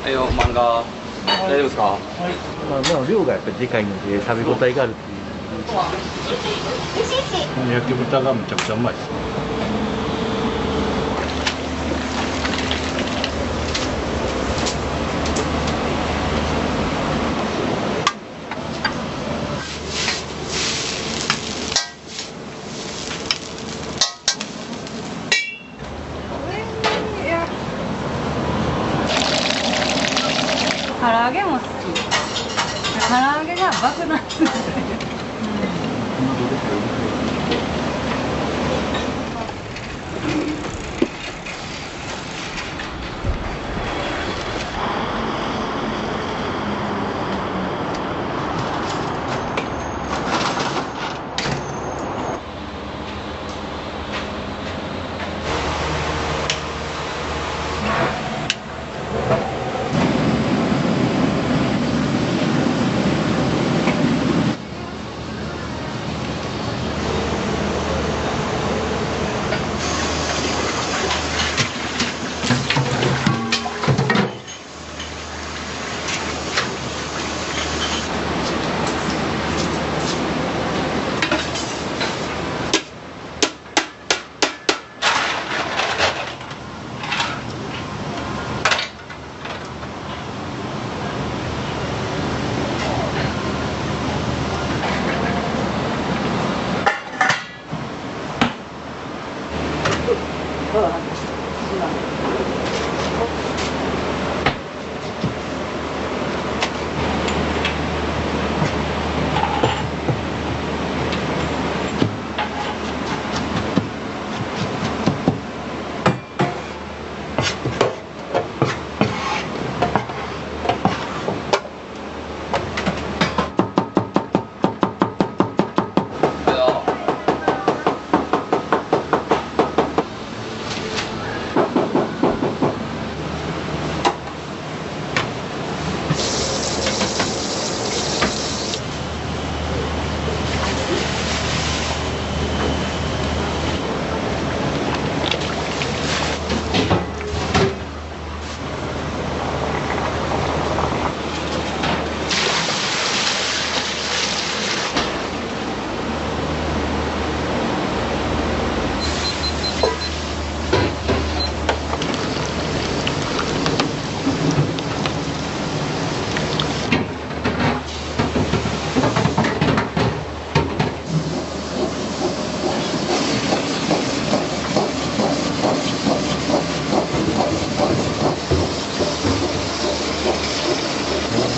漫画、大丈夫ですか？まあ量がやっぱりでかいので食べ応えがあるっていう。焼き豚がめちゃくちゃうまいです。唐揚げも好き。唐揚げが爆弾。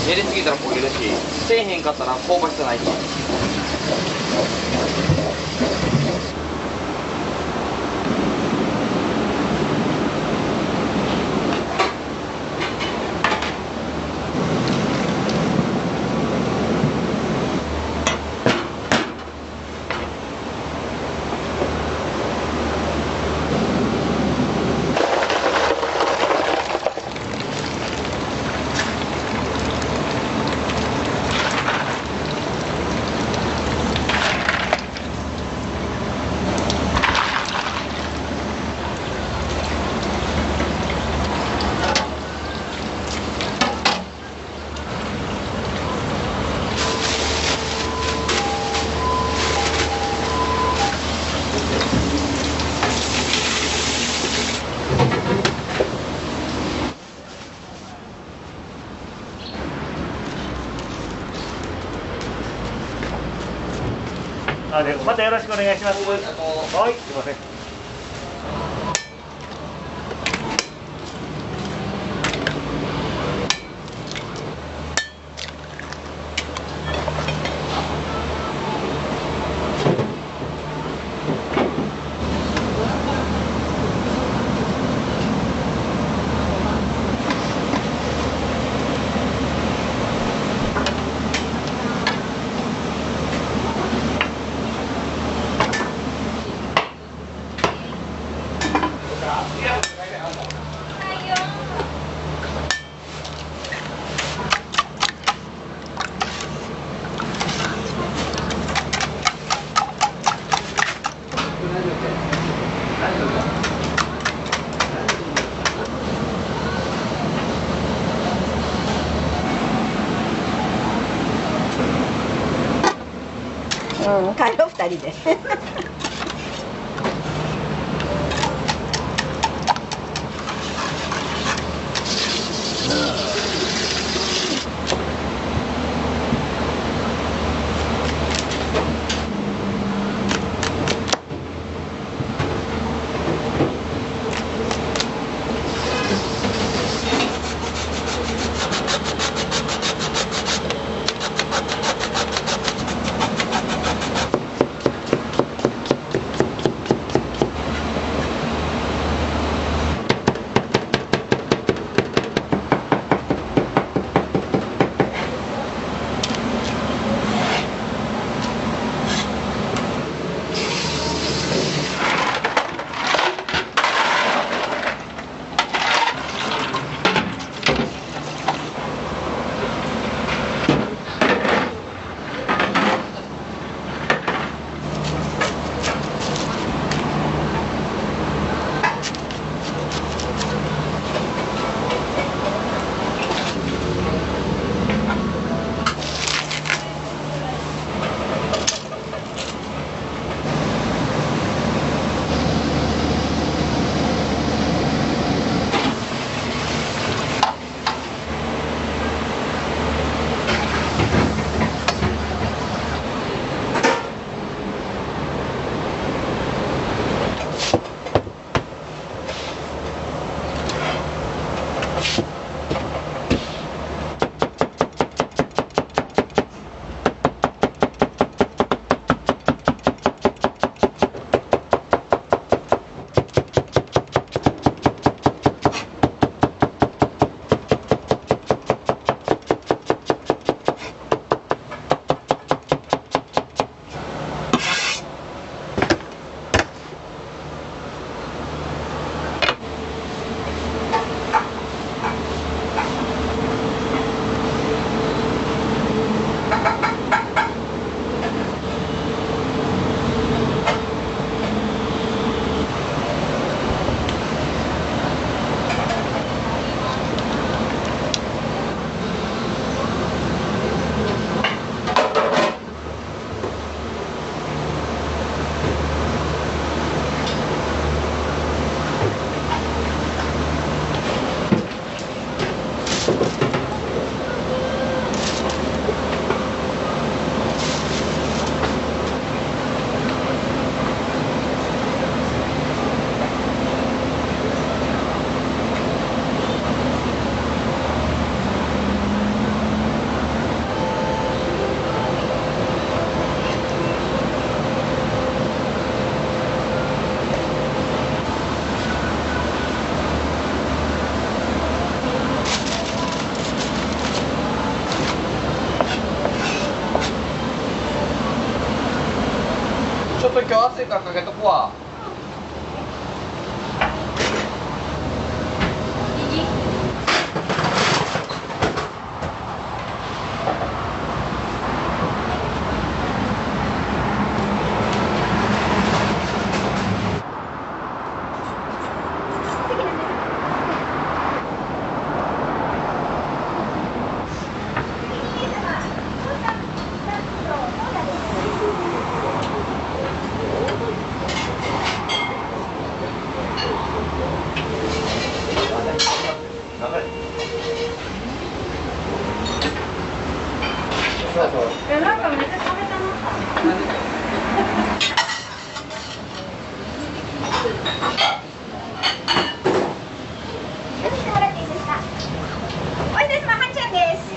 やりすぎたら焦げるし、せえへんかったら香ばしさないから。またよろしくお願いします。はい、すいません。うん、帰ろう2人で。ちょっと今日暑いからかけとくわ。そうそう。いやなんかめっちゃ食べたな。おいで様、はんちゃんです。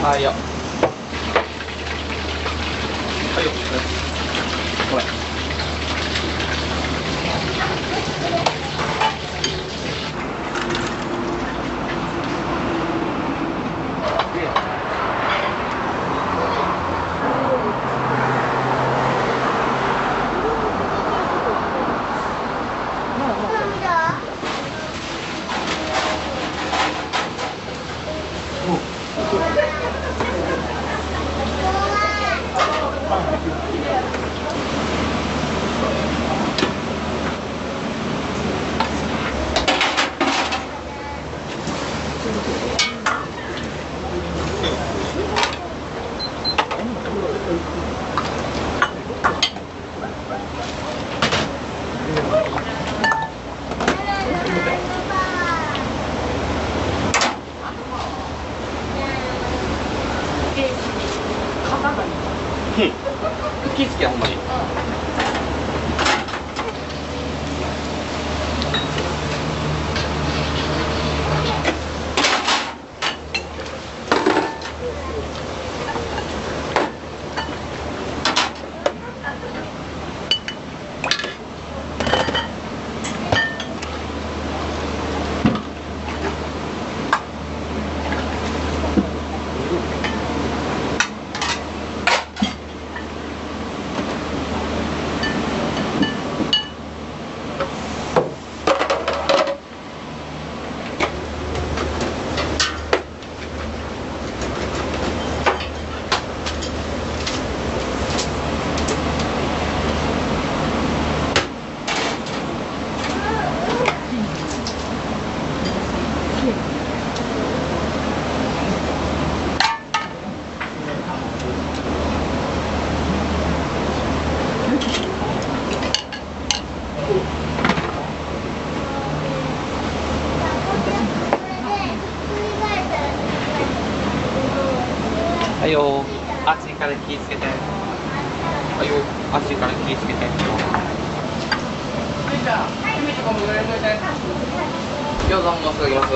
はいよ。はいよ。これ。気ぃつけやほんまに。はいよ、熱いから気ぃつけて。はいよ、熱いから気ぃつけて。餃子ももうすぐいきます。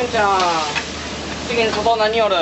んちゃん次に外何よる？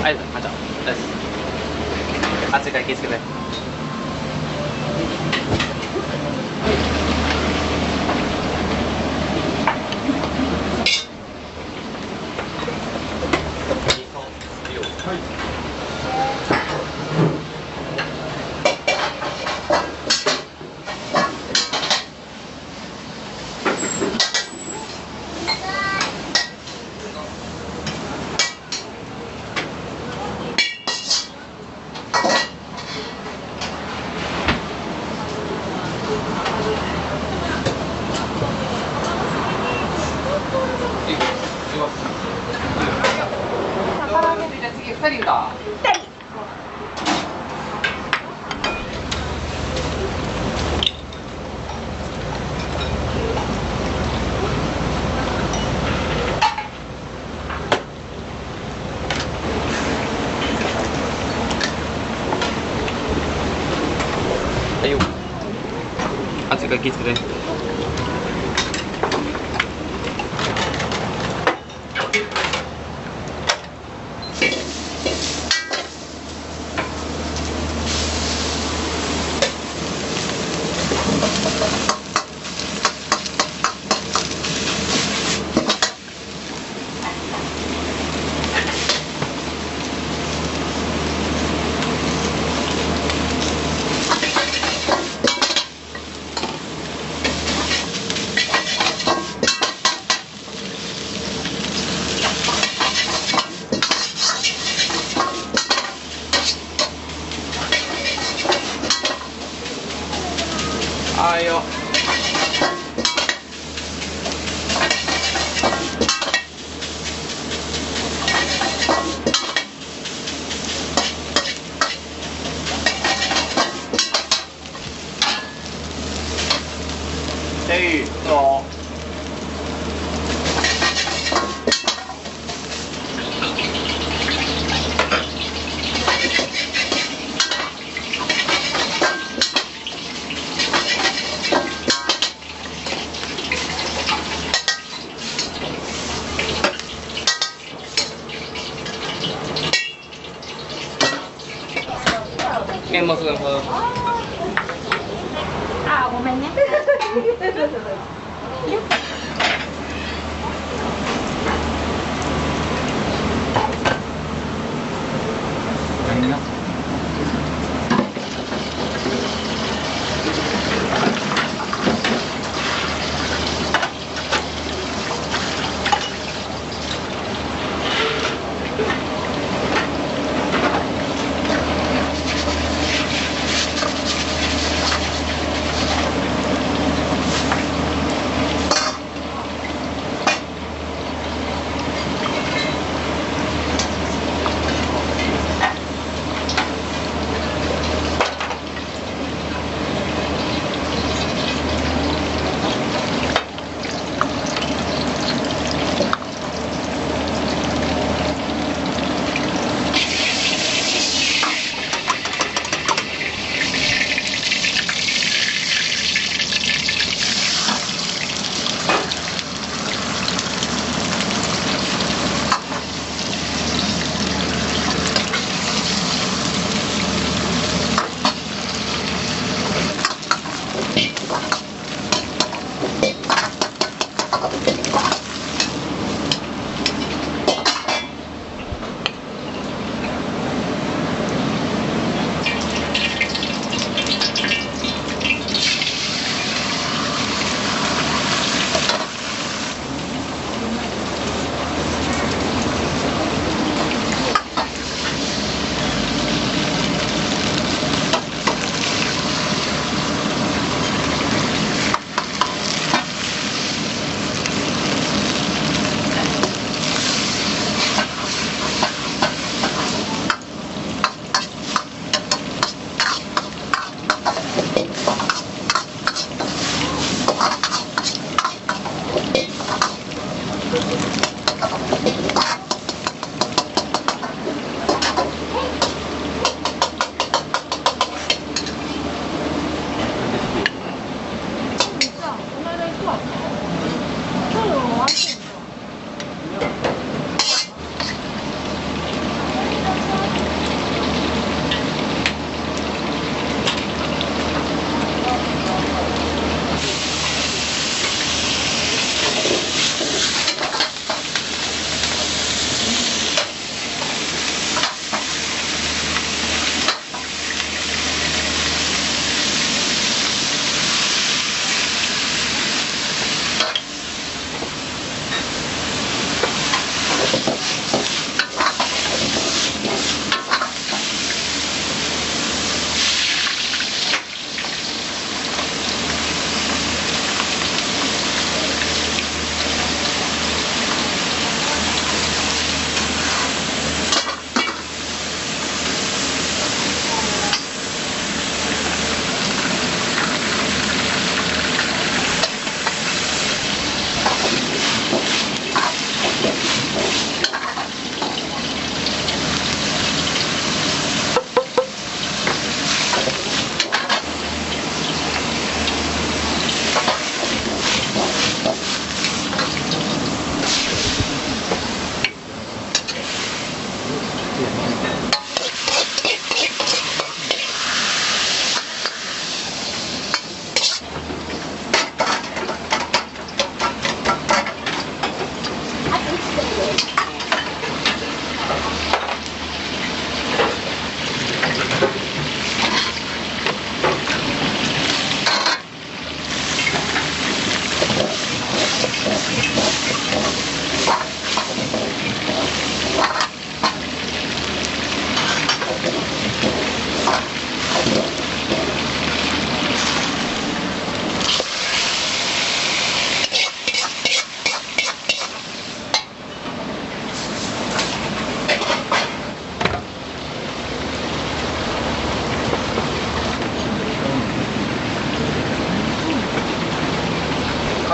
はい、あ、じゃあ、です。熱いから気をつけて。次2人か。はいよ。熱いから気をつけて。あいよ。どう？面もすぐあ、ごめんね。何な。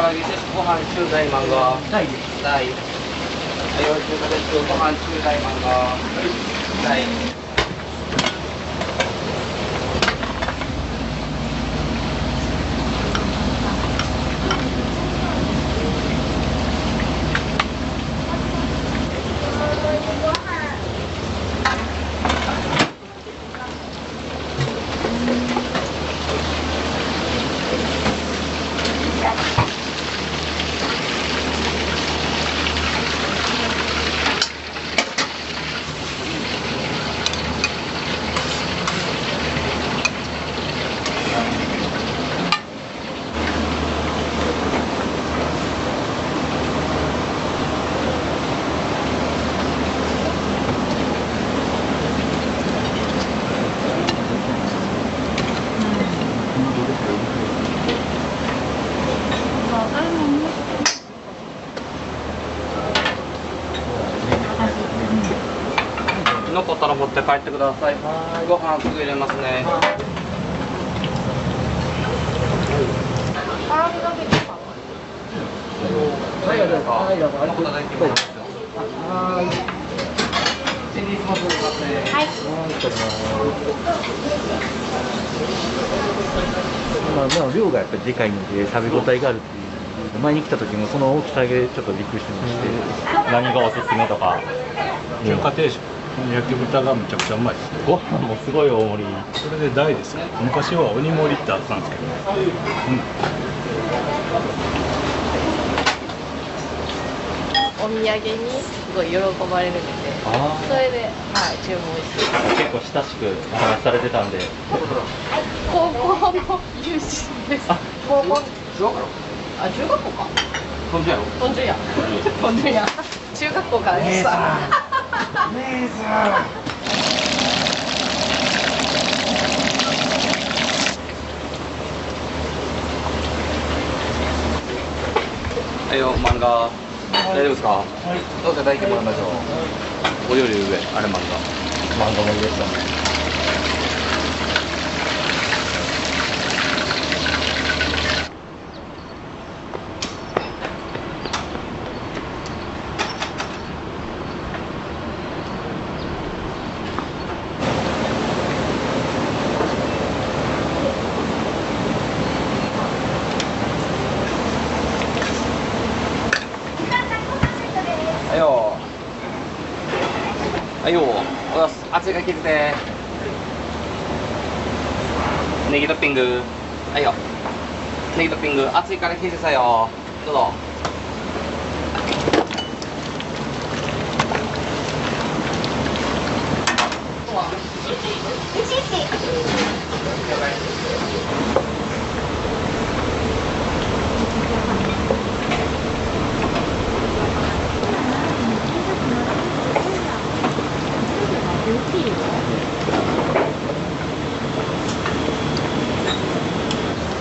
唐揚げです。ご飯中大漫画。大です。大。はい、中華です。ご飯中大漫画。大。残ったら持って帰ってください。ご飯すぐ入れますね。唐揚げだけですか？大丈夫ですか？残っただけ入れますよ。チンリースもすぐ入れますね。はい。まあ、でも量がやっぱりでかいので食べ応えがあるっていう。前に来た時もその大きさでちょっとびっくりしてまして。何がおすすめとか。中華定食、焼き豚がめちゃくちゃうまいです。ご飯もすごい大盛り。それで大ですね。昔は鬼盛りってあったんですけど、お土産にすごい喜ばれるので、それで、はい、注文して結構親しくお話しされてたんで。高校の友人です。高校中学校？あ、中学校か。豚汁やろ？豚汁や。豚汁や。中学校からでした。姉さん。はいよ、漫画。大丈夫ですか？はい。どうぞ抱いてもらいましょう。お料理上、あれ漫画。漫画盛りでしたね。はいよ。はいよ。おだす。熱いから切って。ネギトッピング。はいよ。ネギトッピング。熱いから切ってさよ。どうぞ。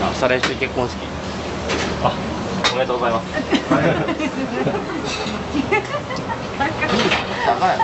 あ、再来週結婚式。あ、おめでとうございます。だからや。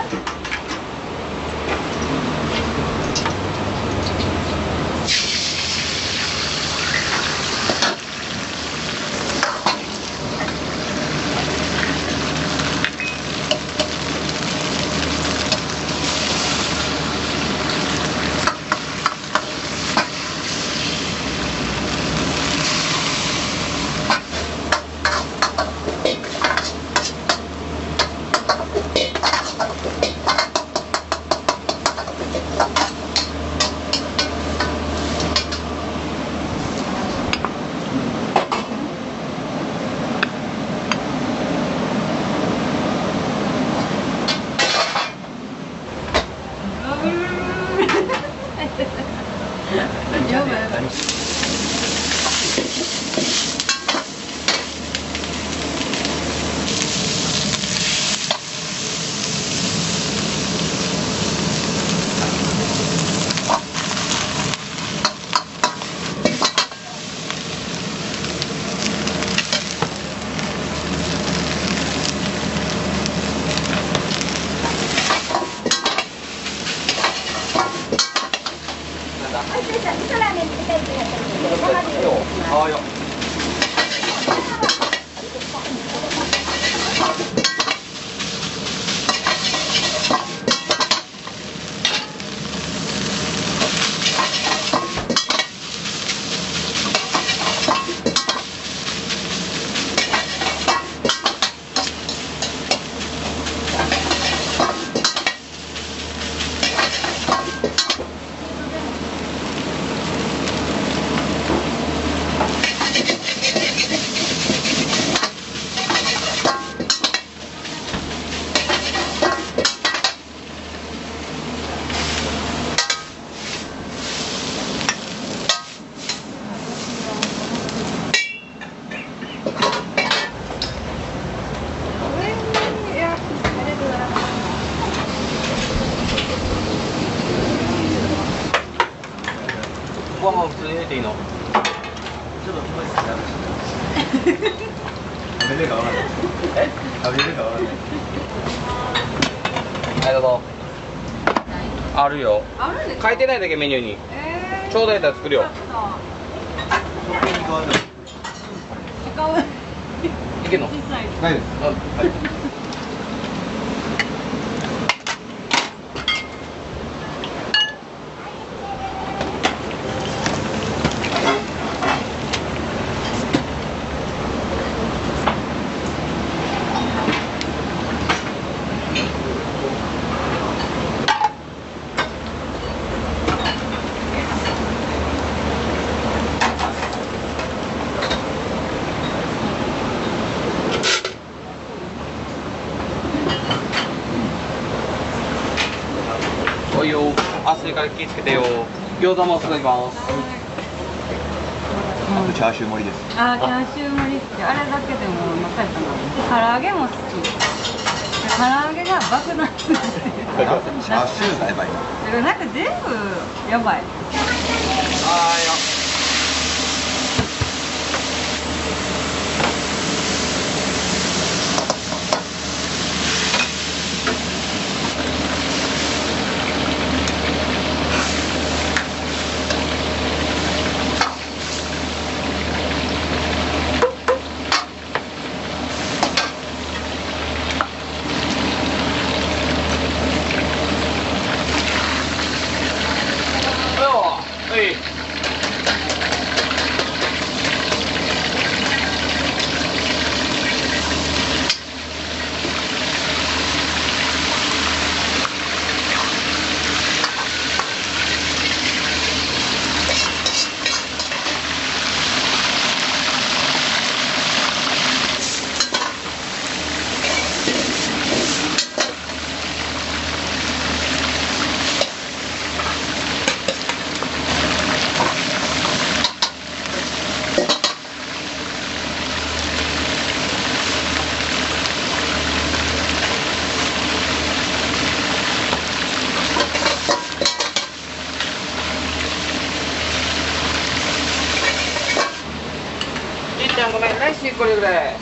ていいの？ちょっともう一回食べれるかわかんない。食べれるかわかんない。はい、どうぞ。あるよ。あるんですか？書いてないだけメニューに。ちょうどやったら作るよ。いけんの？ないです。あ、はい。おいよ、熱いから気をつけてよ。餃子もすぐ行きます。あとチャーシュー盛りです。あ、チャーシュー盛り好き。あれだけでもお腹いったな。唐揚げも好き。唐揚げが爆弾すぎて。チャーシューがやばいな。だからなんか全部やばい。あーよ。はい。じいちゃんごめんね、しっこりぐらい。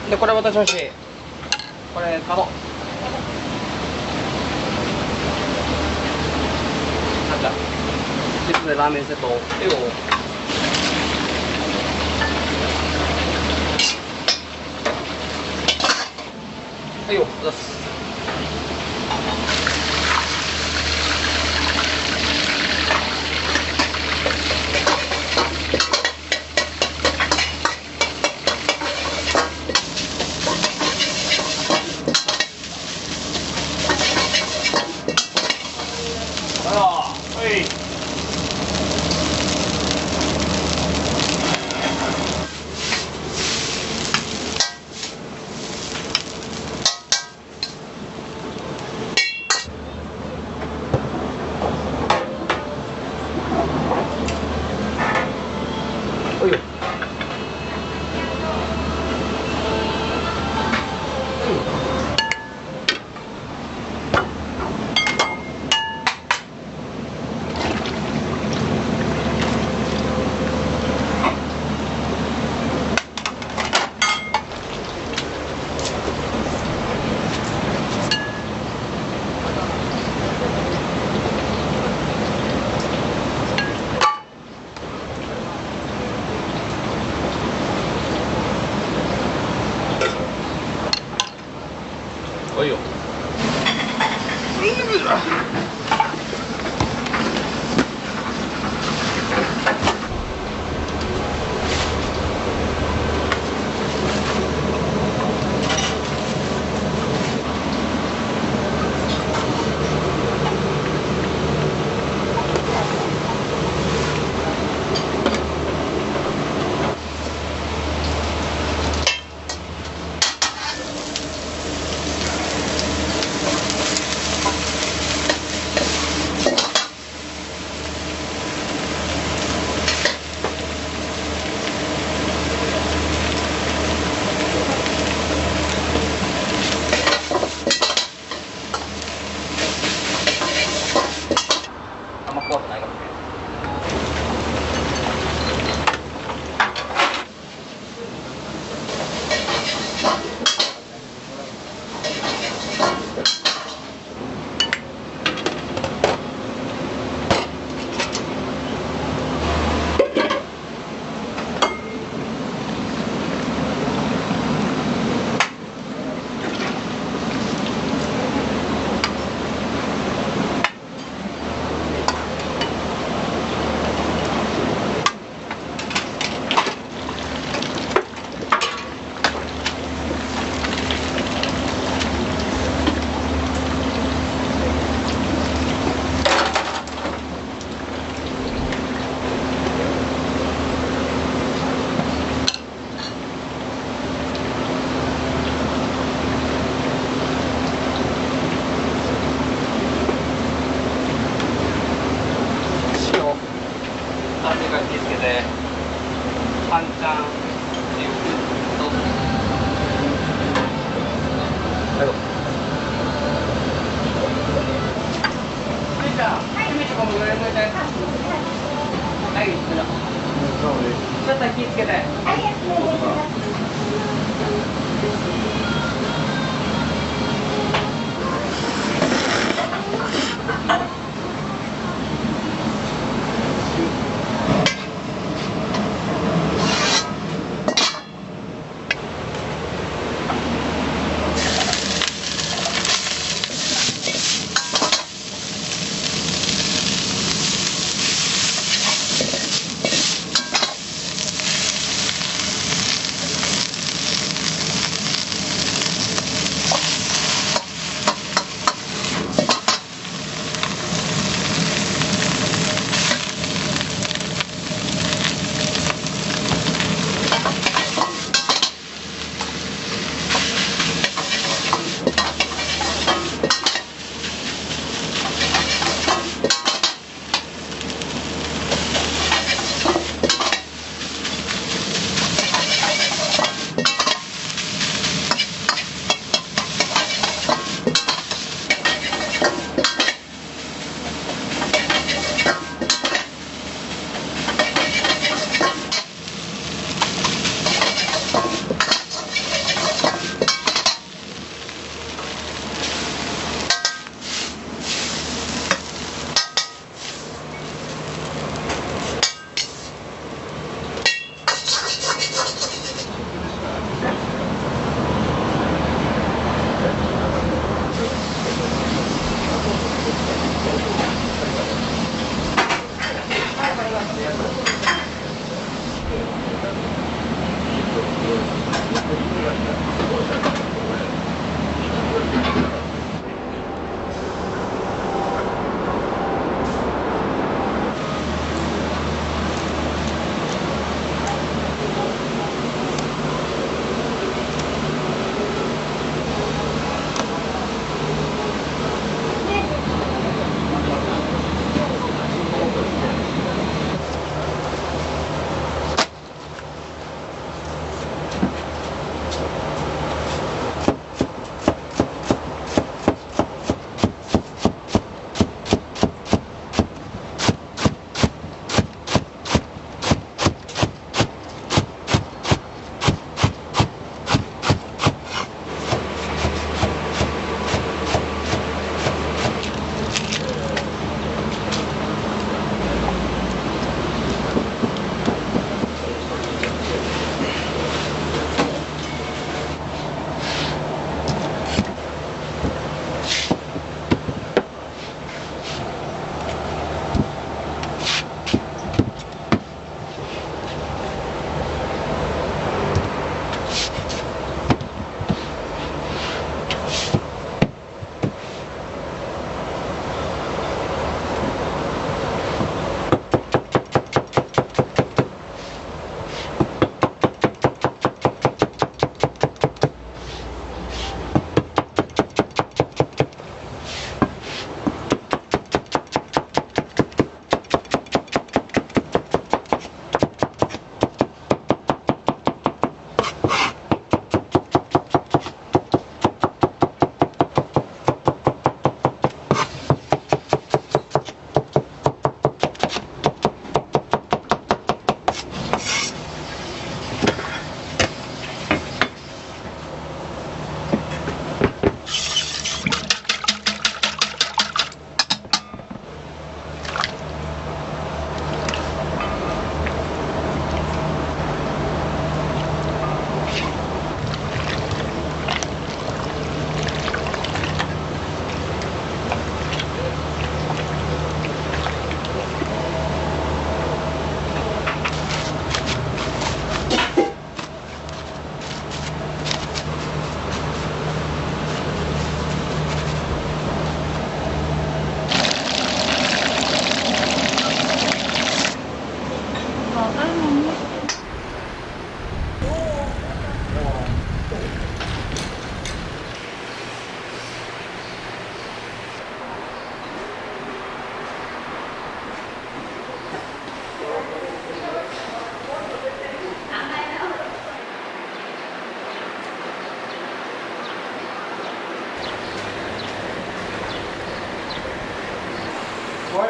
で、これ私欲しい。これ、カモ。なんだ。で、これラーメンセット。えよ。はいよ、出す。はい。おいよ。おいよ。ちょっと気をつけて。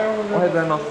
おはようございます。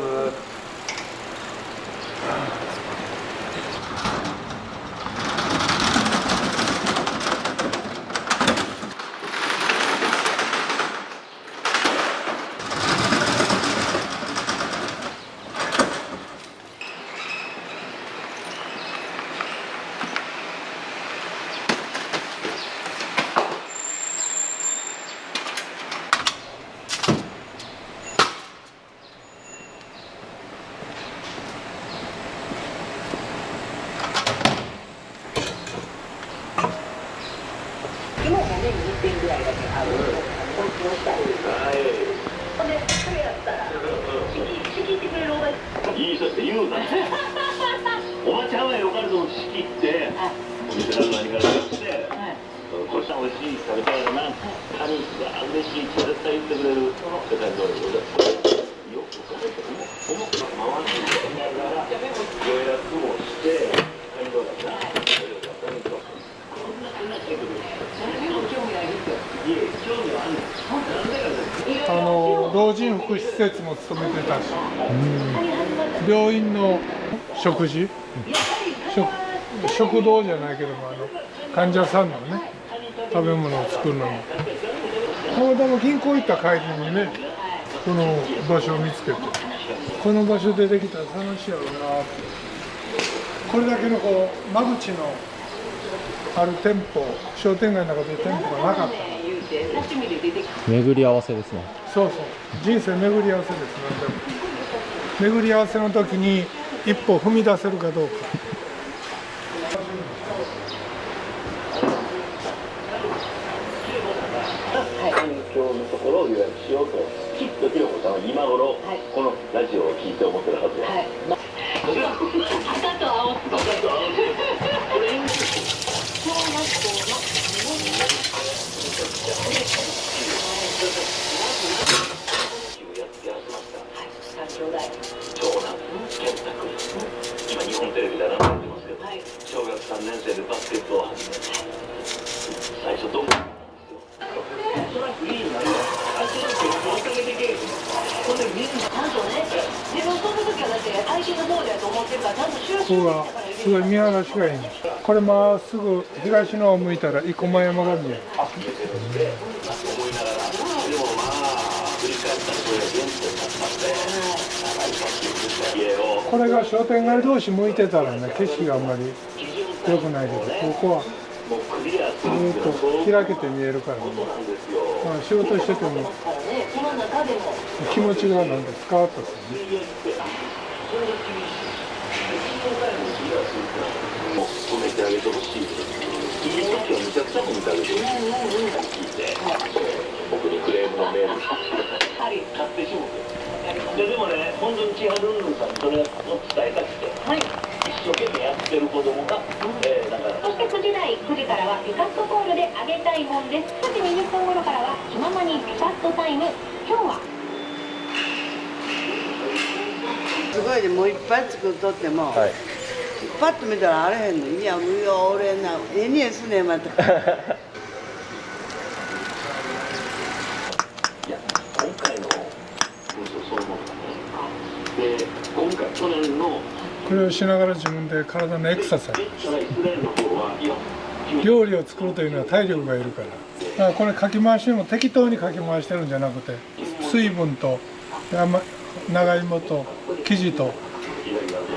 いい人って言うな。おばちゃんはよかるぞ仕切ってお店の何から出してこれさ美味しい食べたいよなカニが嬉しいって絶対言ってくれるって感じでよく考えても回していながら予約もしてカニどうだったこんな話してくる何も興味ないですよ。いえ興味はあるんです。なんでか老人福祉施設も勤めてたし、病院の食事、食堂じゃないけども患者さんのね食べ物を作るのにたまたま銀行行った帰りにねこの場所を見つけてこの場所でできたら楽しいやろうなってこれだけのこう間口のある店舗商店街の中で店舗がなかった。巡り合わせですね。そうそう人生巡り合わせですね。巡り合わせの時に一歩踏み出せるかどうか。今日のところを予約しようときっとひろこさんは今頃このラジオを聞いて思ってるはずや。赤と青これ小学校の長男健太君今日本テレビでアナウンスやってますけど小学3年生でバスケットを始めて最初どこなんですよ。そらフリーになるよ。あっちの人を追いかけてけほんでみんなちゃんとね自分その時はだって相手の方だと思ってるからちゃんと収集ここがすごい見晴らしがいいんです。これまっすぐ東の方を向いたら生駒山が見える。これが商店街同士向いてたらね景色があんまり良くないけどここはずっと開けて見えるからね、まあ、仕事してても気持ちがなんかスカーッとするね。止めてあげてほしい。君の時はめちゃくちゃ褒めてあげてほしい。聞いて僕にクレームのメール買ってしもてでもね本当に千春ルンルンさんにそれを伝えたくて、一生懸命やってる子供が、だからそして9時台9時からはピカットコールであげたいもんです。9時20分頃からは気ままにピカットタイム。今日はすごいねもういっぱい作っとっても、パッと見たらあれへんの。いやもう俺な絵にすねまた。いや今回のそう思ったね。で今回去年のこれをしながら自分で体のエクササイズ料理を作るというのは体力がいるから、だからこれかき回しも適当にかき回してるんじゃなくて水分と長芋と生地と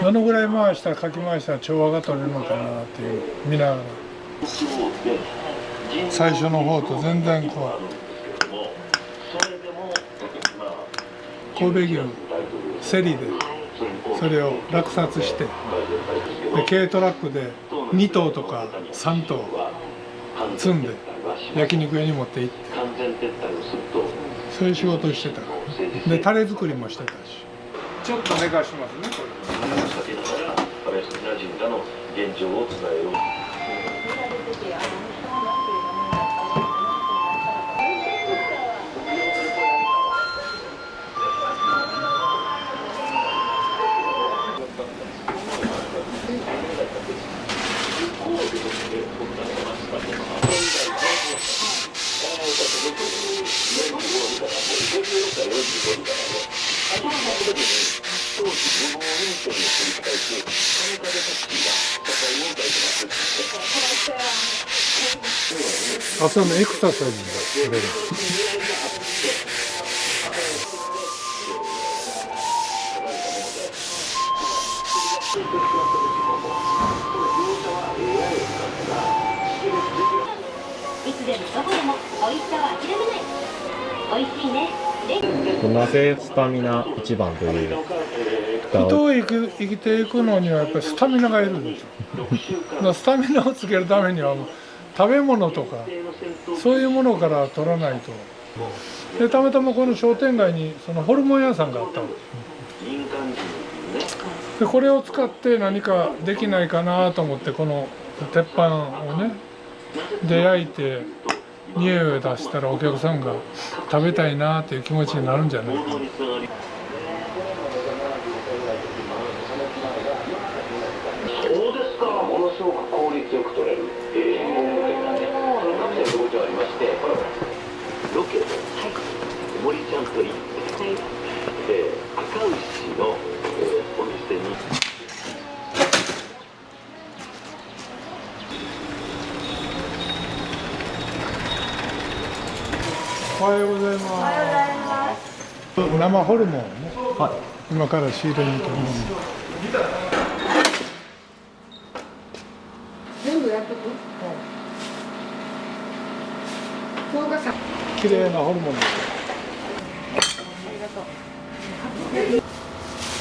どのぐらい回したらかき回したら調和が取れるのかなっていう見ながら最初の方と全然こう神戸牛競りでそれを落札してで軽トラックで2頭とか3頭積んで焼肉屋に持って行ってそういう仕事をしてたでタレ作りもしてたしちょっと寝かしますねこれ。神社の現状を伝える。朝のエクササイズだこれ。いつでもどこでも美味しさは諦めない。美味しいね。なぜスタミナ一番という人を生きていくのにはやっぱりスタミナがいるんですよ。だからスタミナをつけるためにはもう食べ物とかそういうものから取らないと。でたまたまこの商店街にそのホルモン屋さんがあったんです。でこれを使って何かできないかなと思ってこの鉄板をねで焼いて匂いを出したらお客さんが食べたいなっていう気持ちになるんじゃないかな。どうですか、ものすごく効率よく取れる専門店がね、各社工場ありまして、ロケと森ちゃんといって赤牛のお店に。おはようございます。生ホルモンをね、今から仕入れに行きます。全部やっとく。綺麗なホルモンです。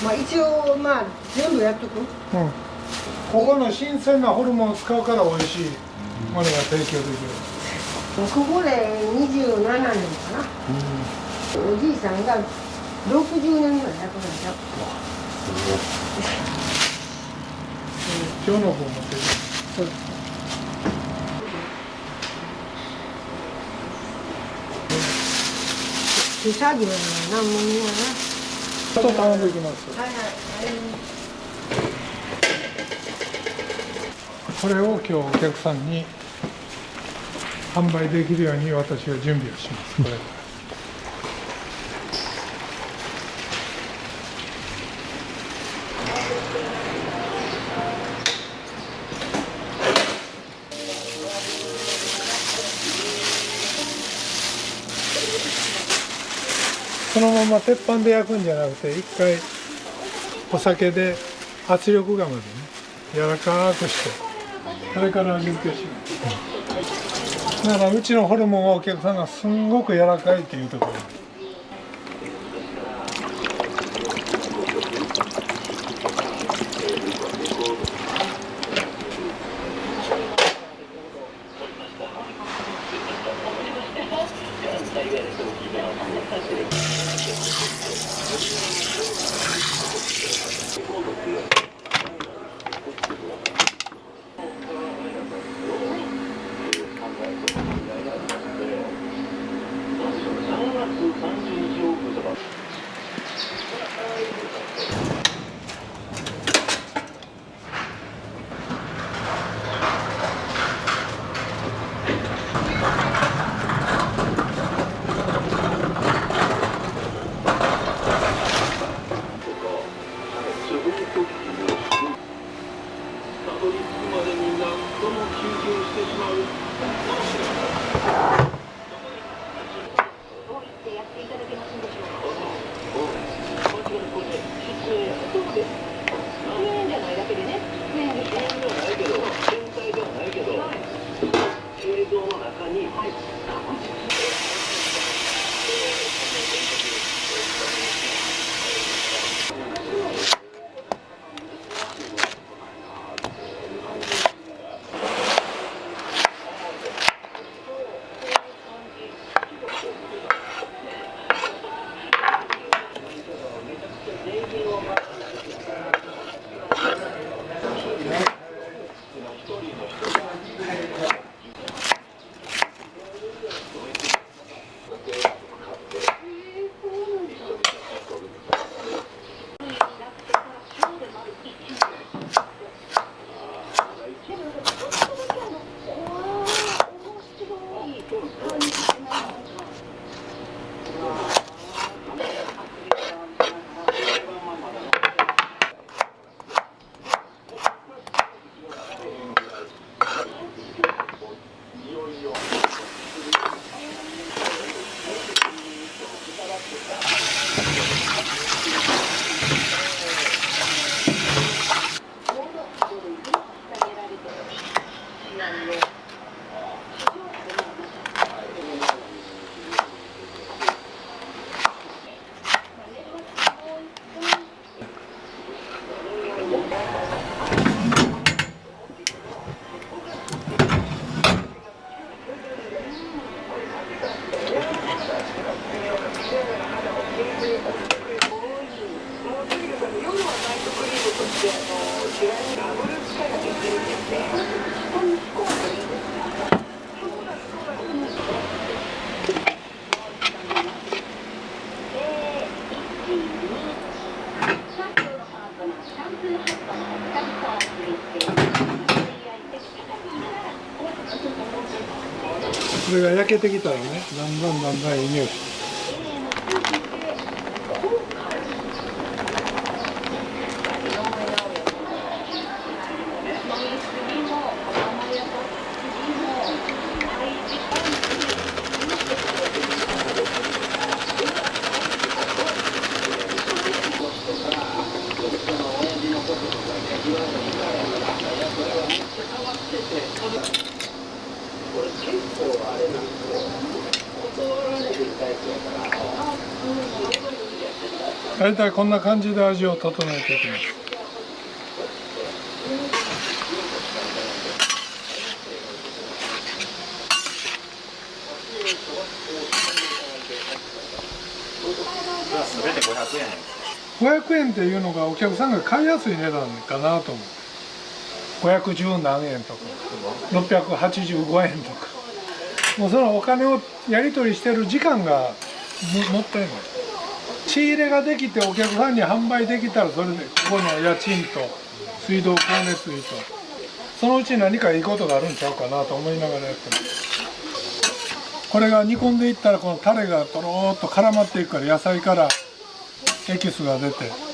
まあ一応まあ全部やっとく。ここの新鮮なホルモンを使うから美味しいものが提供できる。ここで27年かな。おじいさんが60年ぐらい亡くなっちゃう。今日の分持ってる。そう。手作業やな、何もんやな。ちょっと頼んでいきます。はいはい。これを今日お客さんに販売できるように私は準備をします。これそのまま鉄板で焼くんじゃなくて一回お酒で圧力釜でね柔らかくしてそれから味付けします。だからうちのホルモンはお客さんがすんごく柔らかいっていうところ。れが焼けてきたらね、だんだんいい匂いして。大体こんな感じで味を整えていきます。全て500円。 500円っていうのがお客さんが買いやすい値段かなと思う。510何円とか685円とか、もうそのお金をやり取りしてる時間がもったいない。仕入れができてお客さんに販売できたらそれでここの家賃と水道光熱費とそのうち何かいいことがあるんちゃうかなと思いながらやってます。これが煮込んでいったらこのタレがとろーっと絡まっていくから野菜からエキスが出て。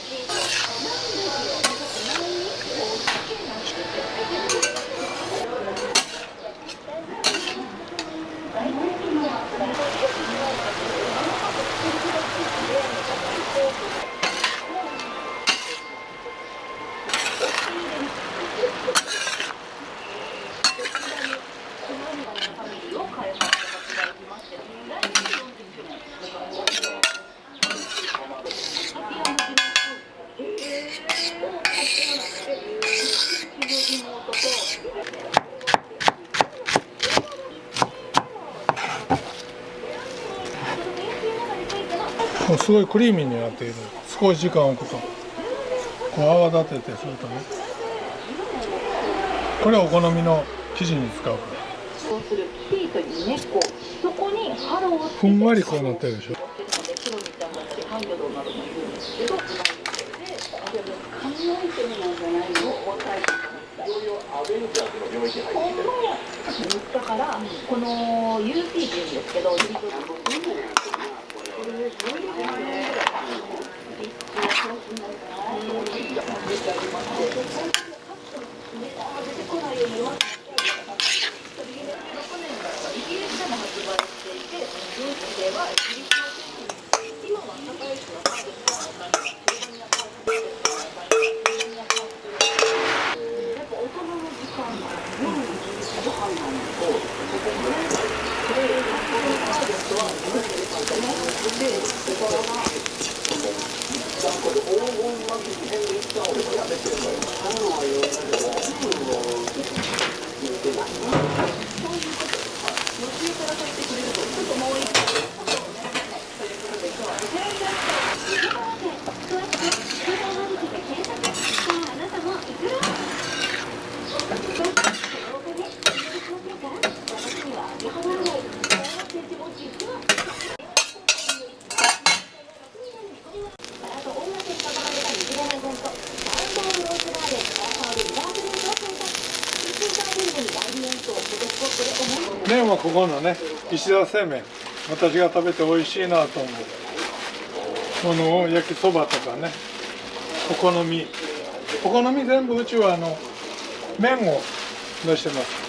もうすごいクリーミーになっている。少し時間を置くとこう泡立ててするとね、これはお好みの生地に使うからふんわりこうなってるでしょ。だからこの UP っていうんですけど、麺はここのね石田製麺、私が食べて美味しいなと思うこの焼きそばとかね、お好み全部うちは麺を出してます。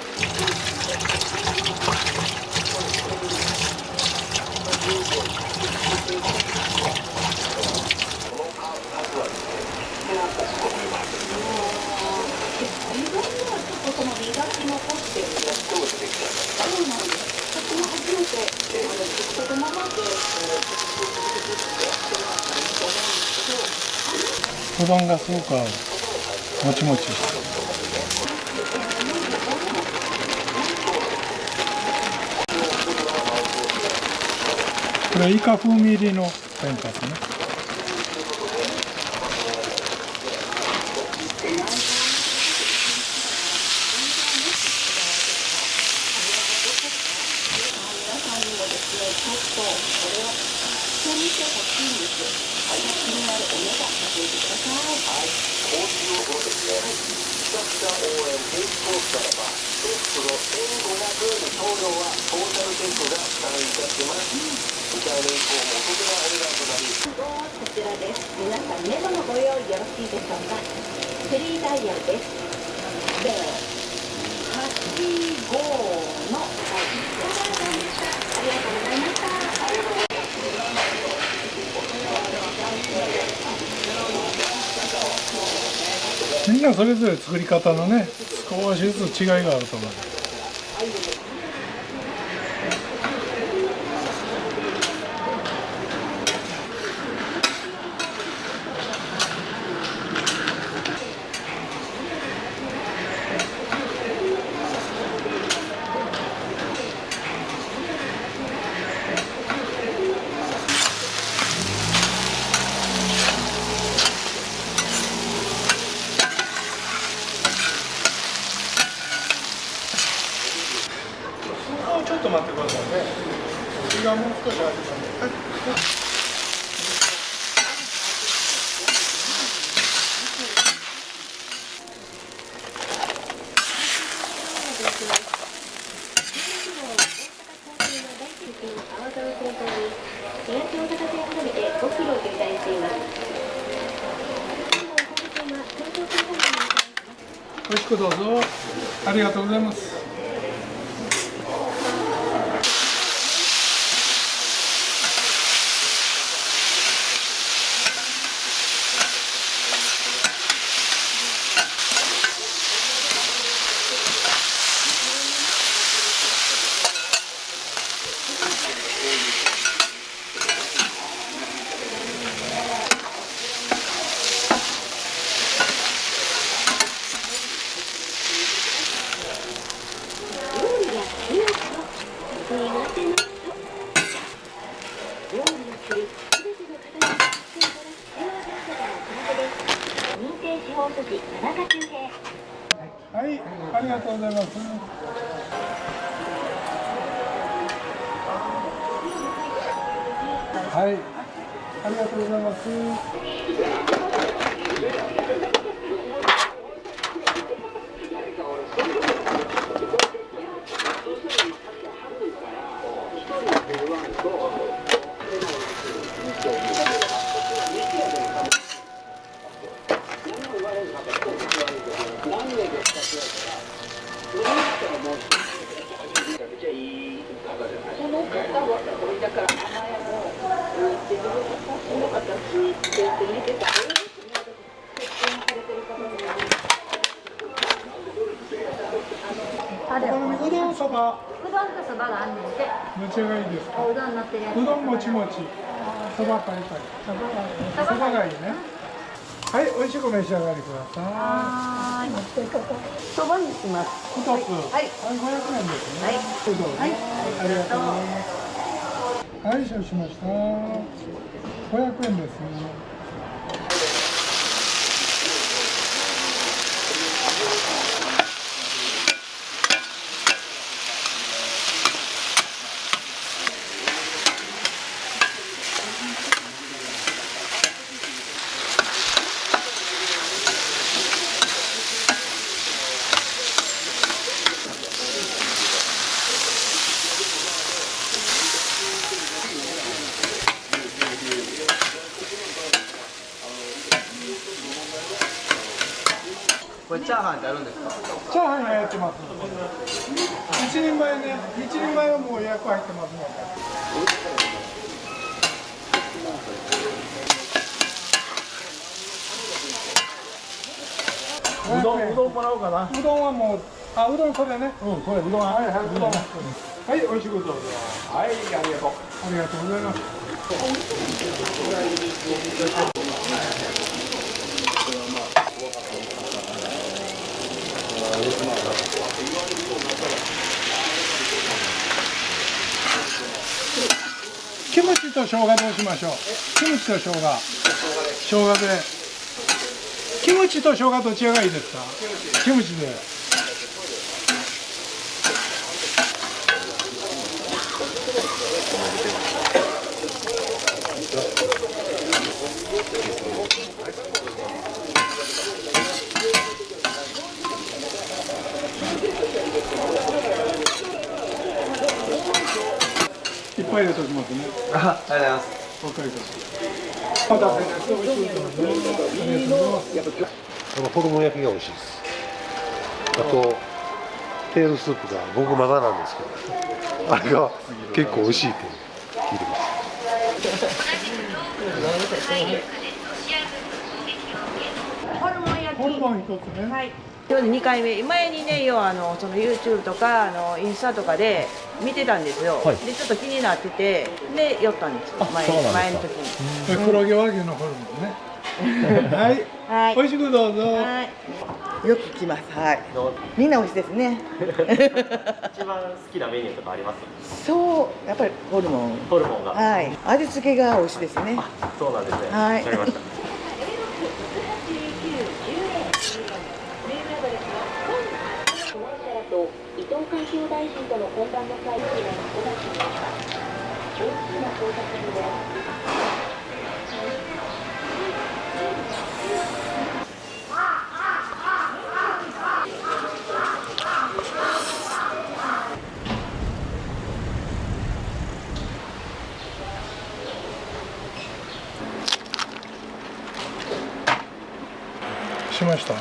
うどんがすごく合う、もちもちしてこれイカ風味入りの天かすね。ちらです。皆さんメモのご用意よろしいでしょうか。フリーダイヤルです。085のありがとうございました。みんなそれぞれ作り方のね少しずつ違いがあると思う。ちょっと待ってくださいね。時間もう少しあります。おいしくどうぞ。ありがとうございます。はい、ありがとうございます。はい、ありがとうございます。うどんそば。うどんとそばがあんねんて。どちらがいいですか。うどん乗ってるやつ。うどんもちもち。そばパリパリ。そばがいいね。はい、美味しく召し上がりください。はーい。そばにします。一つ。はい。500円ですね。はい。どうぞ。はい。ありがとうございます。はい、承知しました。500円ですね。これチャーハンってあるんですか？チャーハンがやってます。一人前ね、一人前はもう予約入ってますので。うどんもらおうかな。うどんはもう、あ、うどんそれね。うん、これうどん。はい、はい、うどん。はい、美味しくどうぞ。はい、ありがとう。ありがとうございます。キムチと生姜どうしましょう。キムチと生姜。生姜で。キムチと生姜どちらがいいですか。キムチで。いっぱい入れときますね。ありがとうございます。若いから。また美味しいと思います。ありがとうございます。ホルモン焼きが美味しいです。あとテールスープが僕まだなんですけど、あれが結構美味しいって聞いてます。ホルモン一つね。はい。今日で2回目、前にね、要はその YouTube とかインスタとかで見てたんですよ。はいでちょっと気になってて、で寄ったんですよ。前の時に。黒毛和牛のホルモンね。はい。はい。美味しくどうぞ。はい。よく来ます。はい。みんな美味しいですね。一番好きなメニューとかあります？そう、やっぱりホルモン。ホルモンが。はい。味付けが美味しいですね。そうなんですね。はいわかりました。伊藤環境大臣との懇談の会議が行われました。大きな到着です。しました。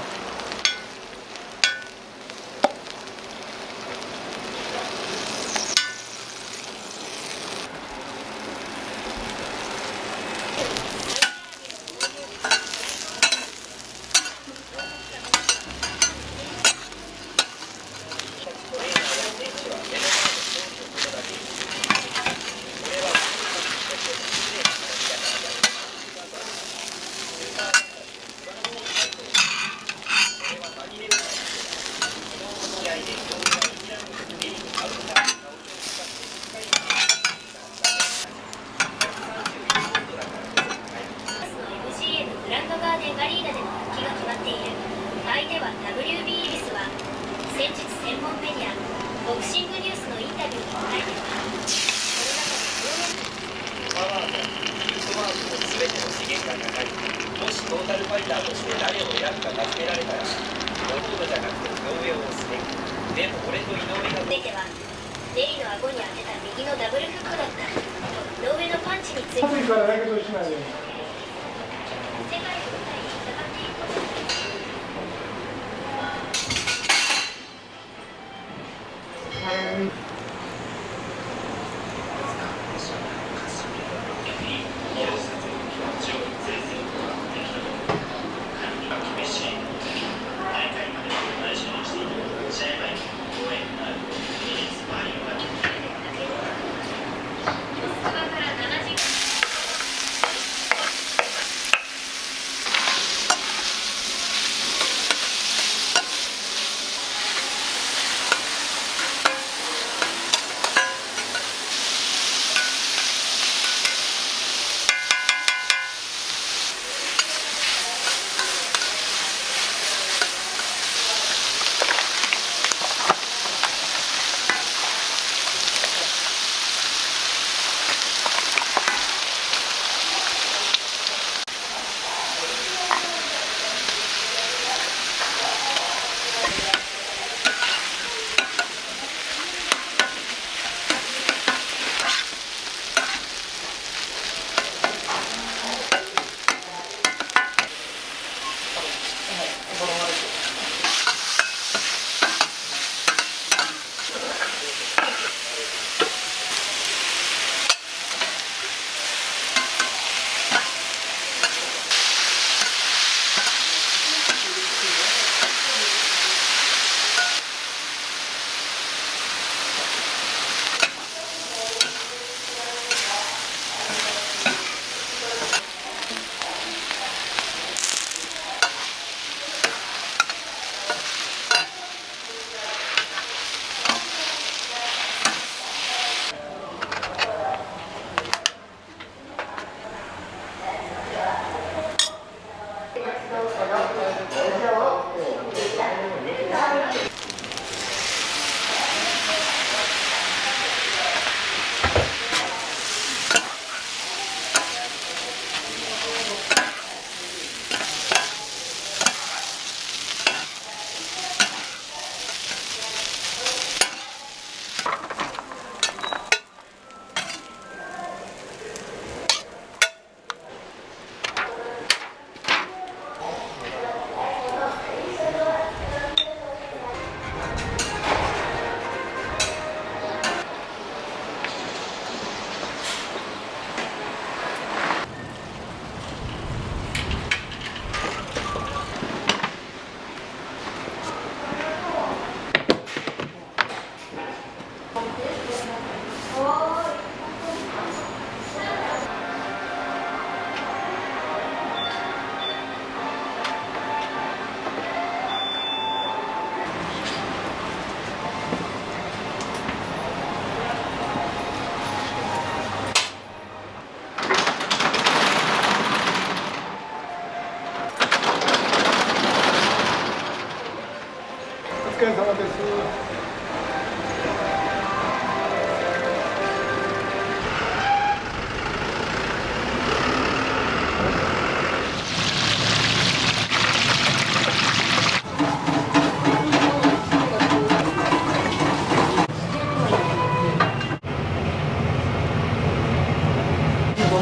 オ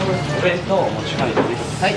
レンジのもち米です。はい。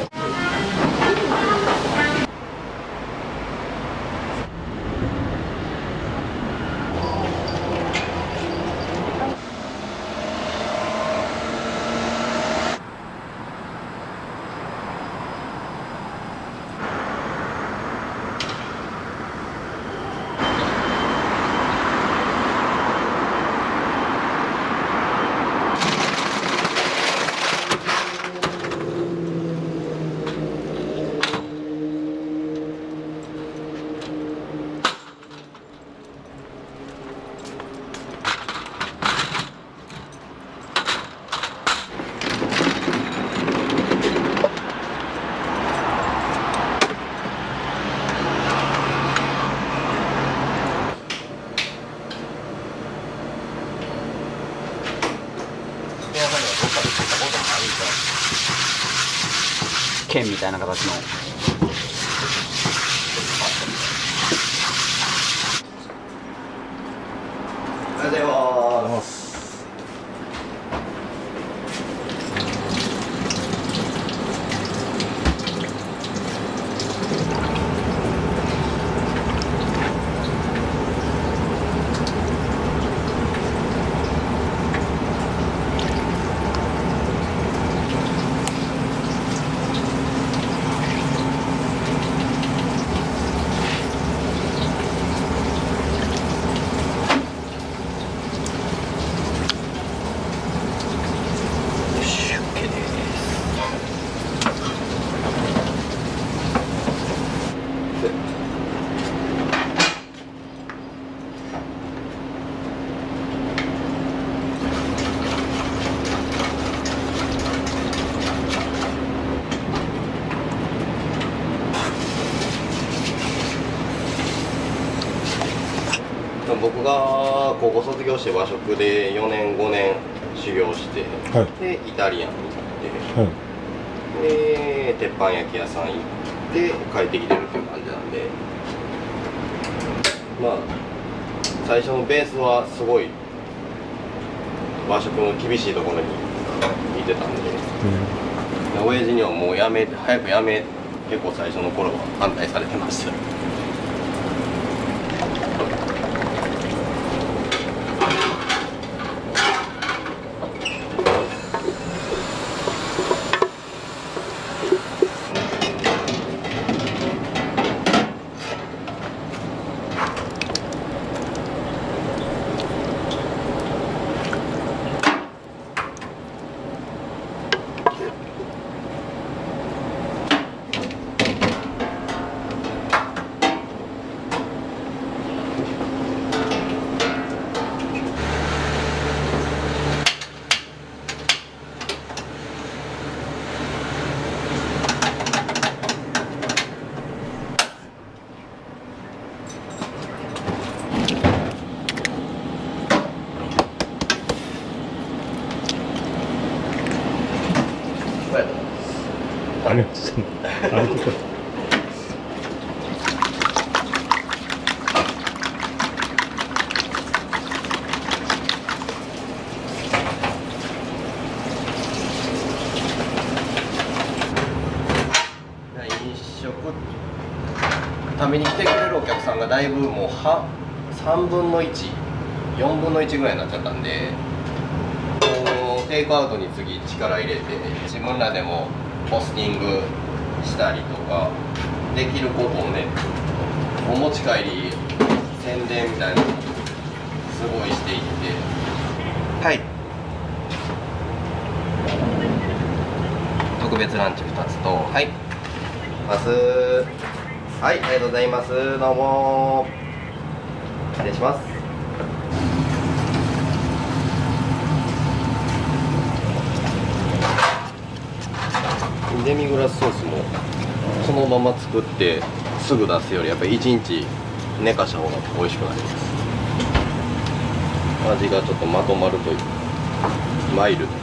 剣みたいな形の。おはようございます。僕が高校卒業して和食で4年5年修行して、はい、でイタリアンに行って、はい、で鉄板焼き屋さん行って帰ってきてるっていう感じなんで、まあ最初のベースはすごい和食の厳しいところにいてたんで、親父にはもう早くやめ、結構最初の頃は反対されてました。ありがとうございます。ありがとうございます。食べに来てくれるお客さんがだいぶもう3分の1、4分の1ぐらいになっちゃったんで、テイクアウトに次力入れて自分らでもポスティングしたりとかできることをね、お持ち帰り宣伝みたいなのすごいしていって、はい、特別ランチ2つと、はいます、はい、ありがとうございます。どうも失礼します。デミグラスソースもそのまま作ってすぐ出すよりやっぱり1日寝かした方が美味しくなります。味がちょっとまとまるというマイルド。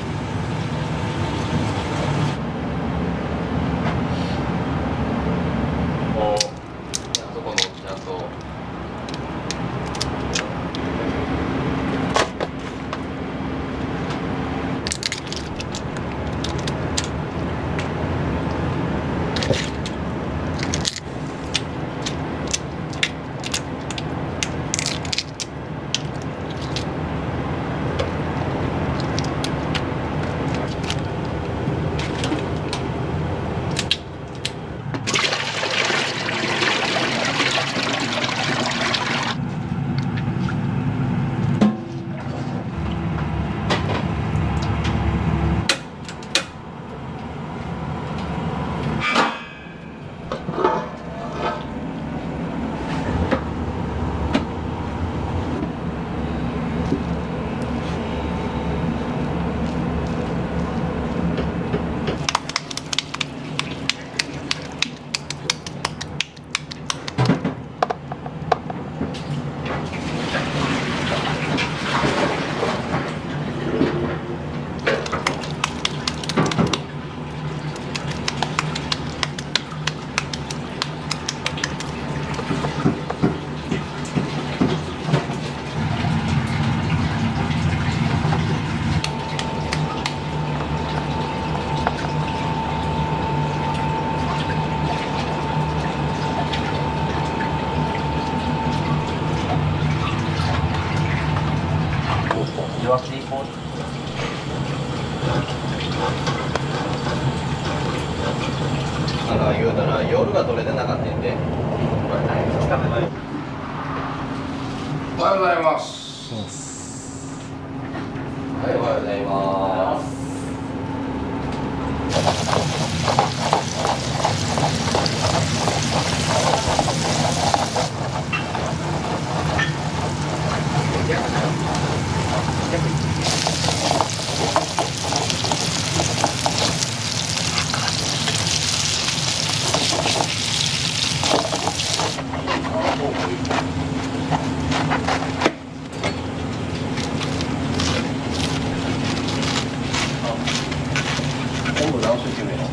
あそこのちゃんとなんか言うたら夜が取れてなかったんで。おはようございます。はい、おはようございます。昆布何種類目の？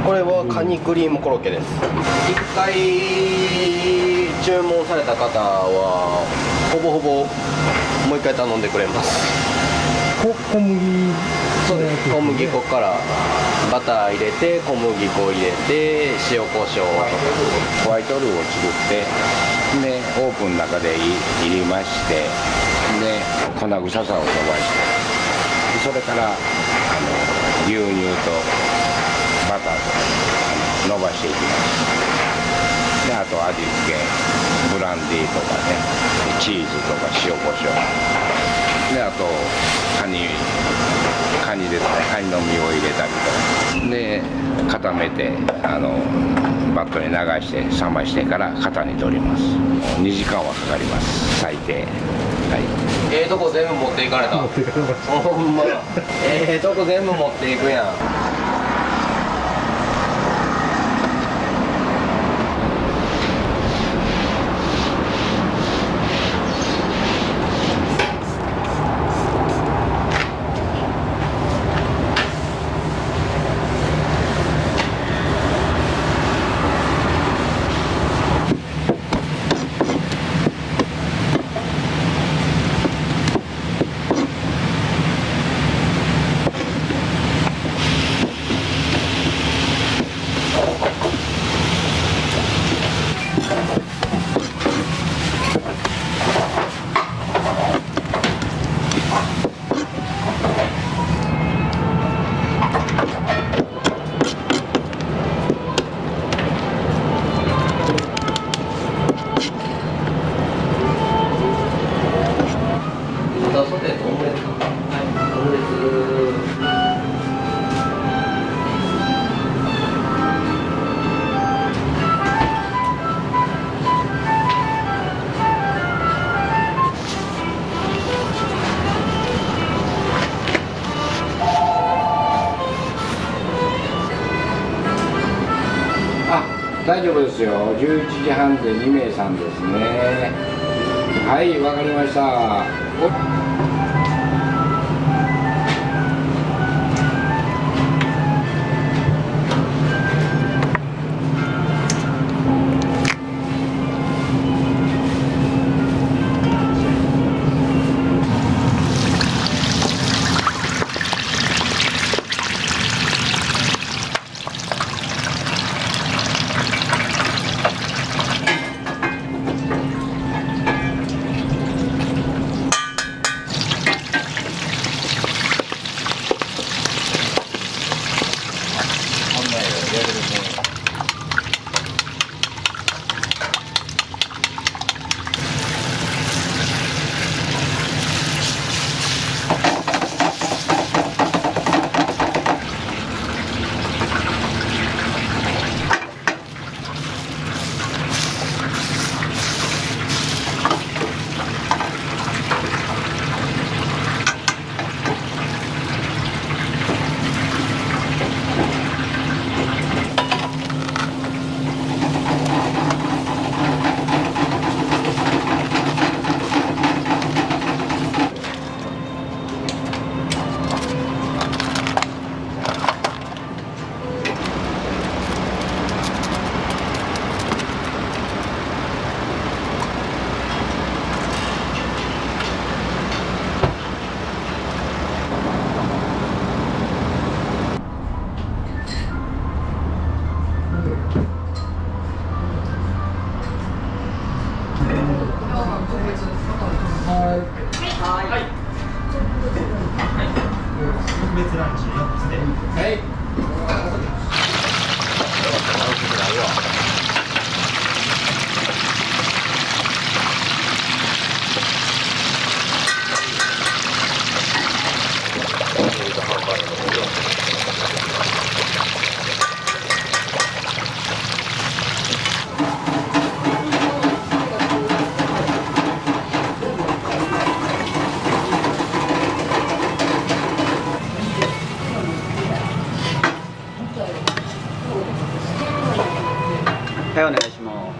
これはカニクリームコロッケです。1回注文された方はほぼほぼもう1回頼んでくれます。小麦、そうです。小麦粉からバター入れて小麦粉入れて塩コショウホワイトルーを作ってでオーブンの中で入りましてで粉臭さを飛ばしてそれから牛乳とバターと伸ばしていきます。であと味付けブランデーとかねチーズとか塩コショウであとカニですね、カニの身を入れたりとかで固めてバットに流して冷ましてから型に取ります。2時間はかかります最低。はい、とこ全部持っていかれた。ほんまとこ全部持っていくやん。大丈夫ですよ。11時半で2名さんですね。はい、わかりました。はい、お願いしま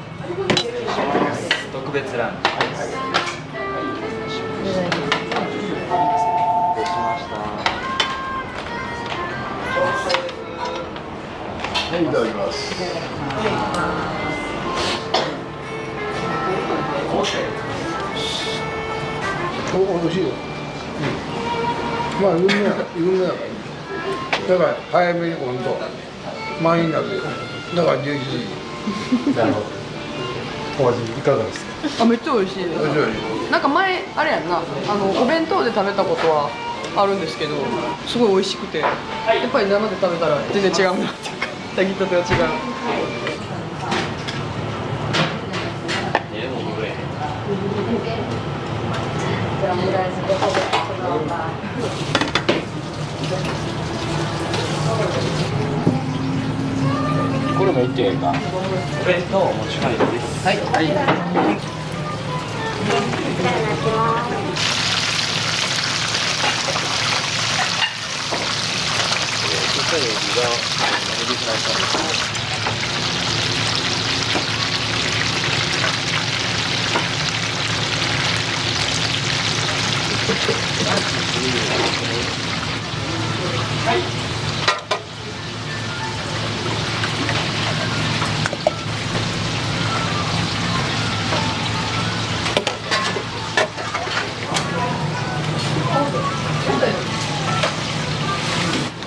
す。特別ランチです。どうしました。はい、いただきます。お、美味しいよ。まあ、有名やから。だから、早めに今度、満員になるよ。だから、11時。なるほど。お味いかがですか。あ、めっちゃ美味しいです。なんか前あれやんな、お弁当で食べたことはあるんですけど、すごい美味しくて、やっぱり生で食べたら全然違うなっていうか、炊きたては違う。これも OK か。お弁当お持ち帰りです。はい。はい。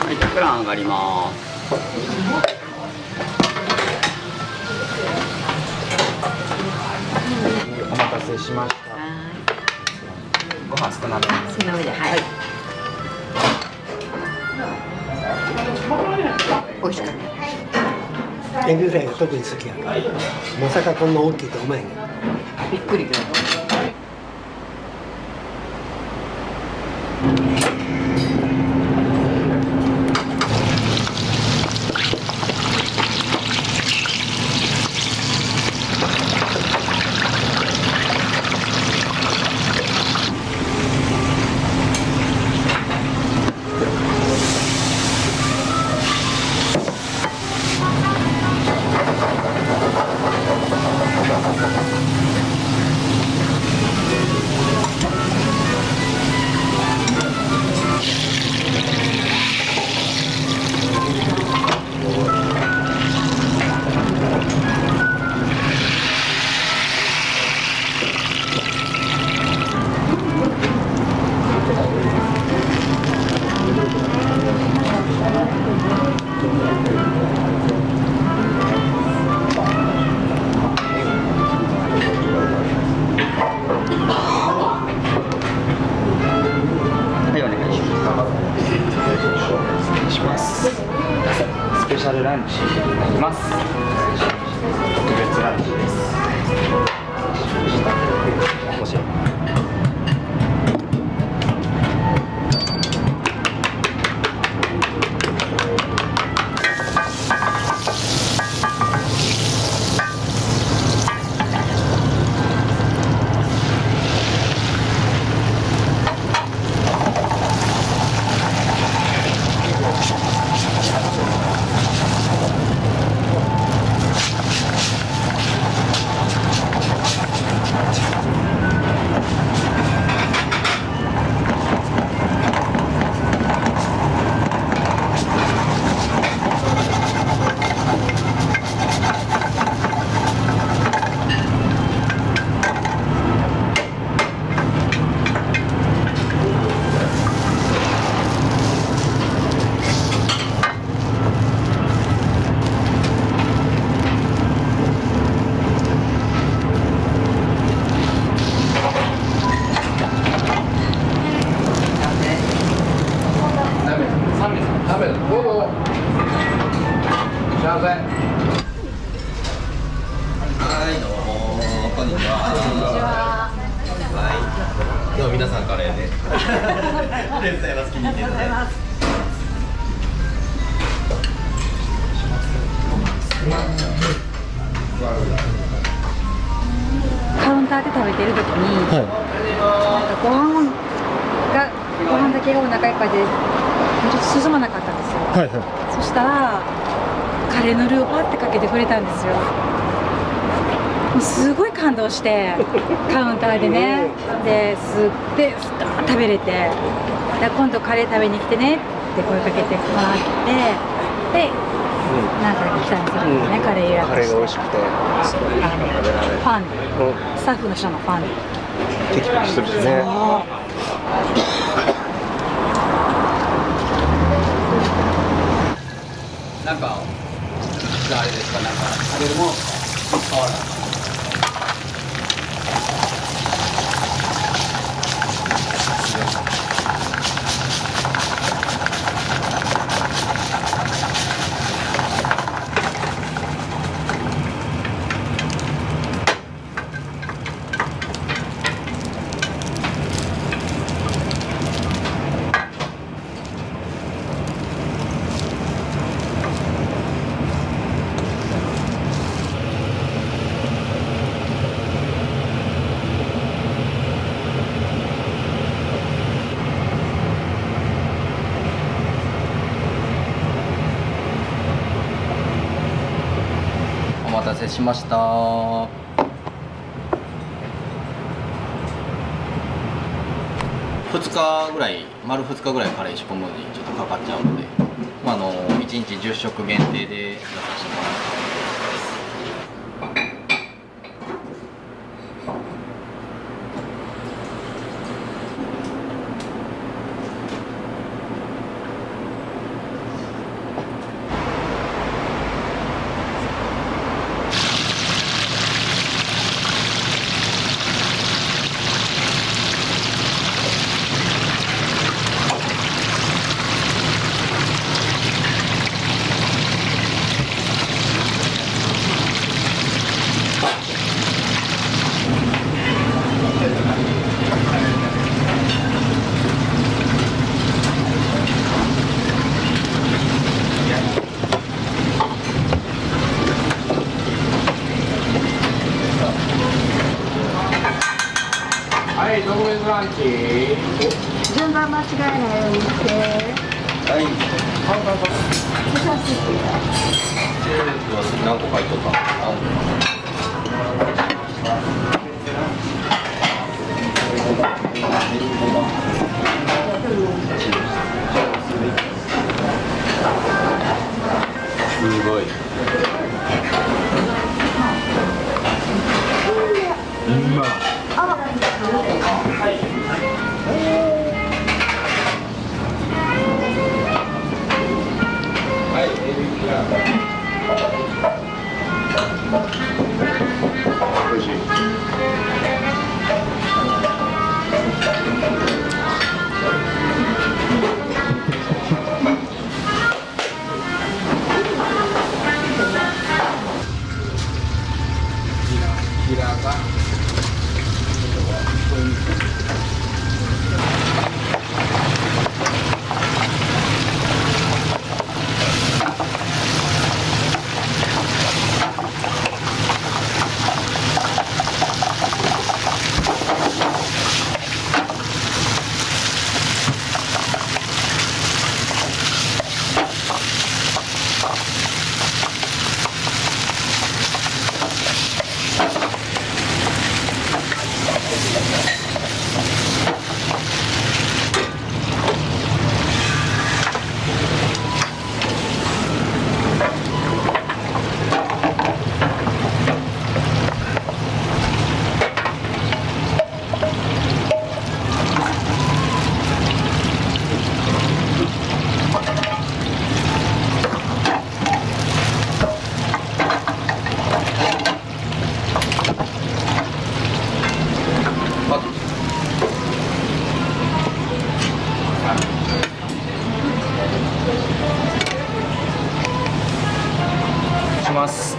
はい、プラン上がります。お待たせしました。ご飯少なめ。少なめで、はい。美味しかった。エビフライが特に好きやから。まさかこんな大きいと思えへん。びっくりくらい。スペシャルランチになります。特別ランチです。こちら。でも皆さんカレーで。ありがとうございます。気に入っていただいて。カウンターで食べてる時に、なんかご飯だけがお腹いっぱいでちょっと進まなかったんですよ。そしたらカレーのルーをパッてかけてくれたんですよ。もうすごい感動してカウンターでね、で食べれて、で今度カレー食べに来てねって声かけてもらって、でなんか来たんですよね、カレー予約して。カレーが美味しくてファン、スタッフの人のファンテキパキしてるしね。なんかあれですか、なんか食べるもの変わらない。お待たせしました。2日ぐらい、丸2日ぐらいカレー仕込むのにちょっとかかっちゃうので、1日10食限定で出させてもらってます。はい、特別ランチ。順番間違えないようにして。はい。何個入っとった？すごい。おいしい。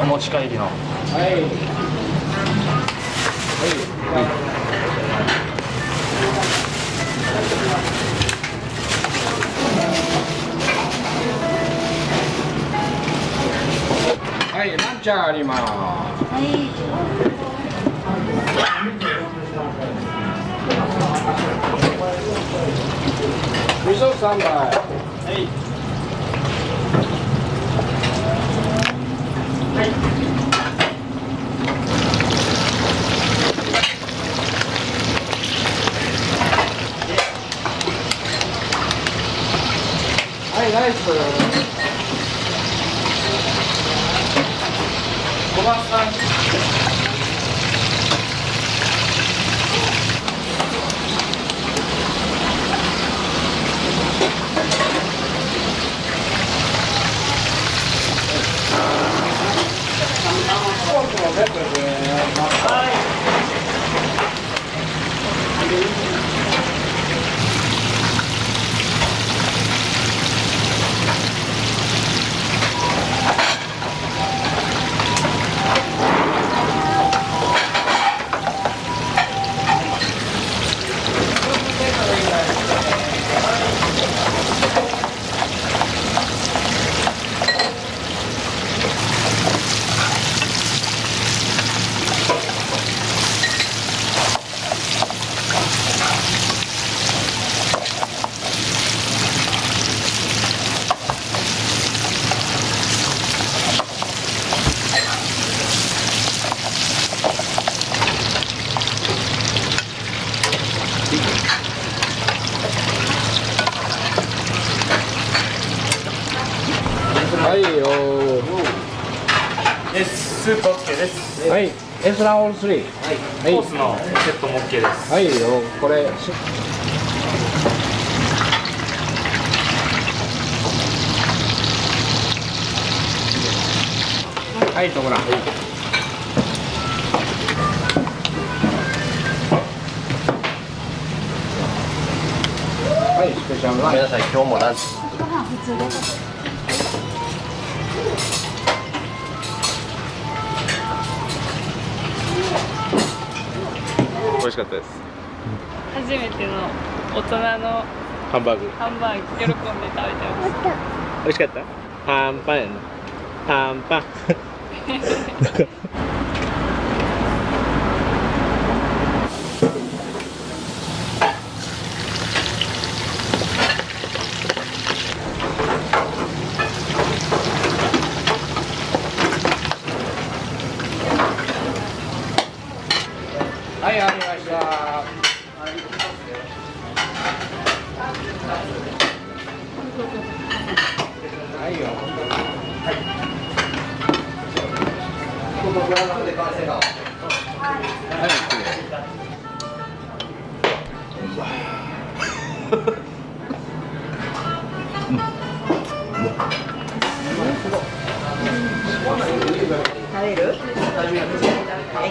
お持ち帰りの。はい、ランチャーあります。味噌3杯。ライス小松さん。はいよスープ OK です。はい S ランオール3。はい。コースのセットも OK です。はいよこれ。はいとこら。はいスペシャルランチ。ごめんなさい、今日もランチ。ご飯普通です美味しかったです。初めての大人のハンバーグ。ハンバーグ喜んで食べてました美味しかった。パンパンやな。パンパン。はい、ありました。はいよ。食べる？はい。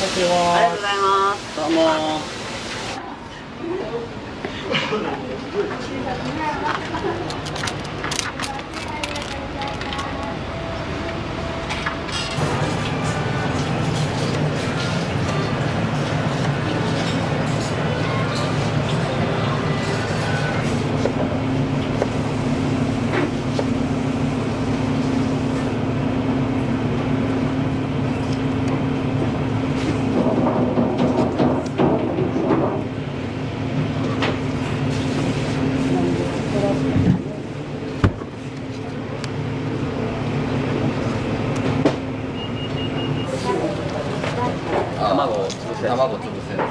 ありがとうございます。どうも。卵潰せる。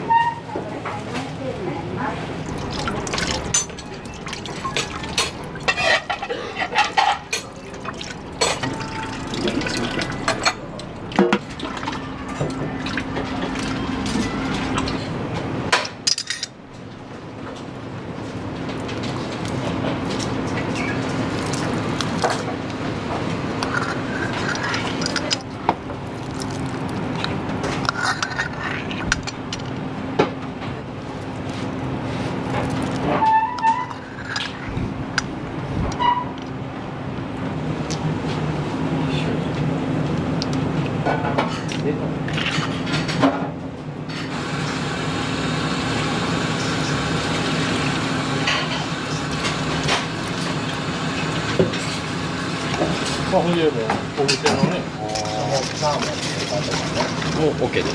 まあ、冬もお店のね、サーモンとかね。もう OK です。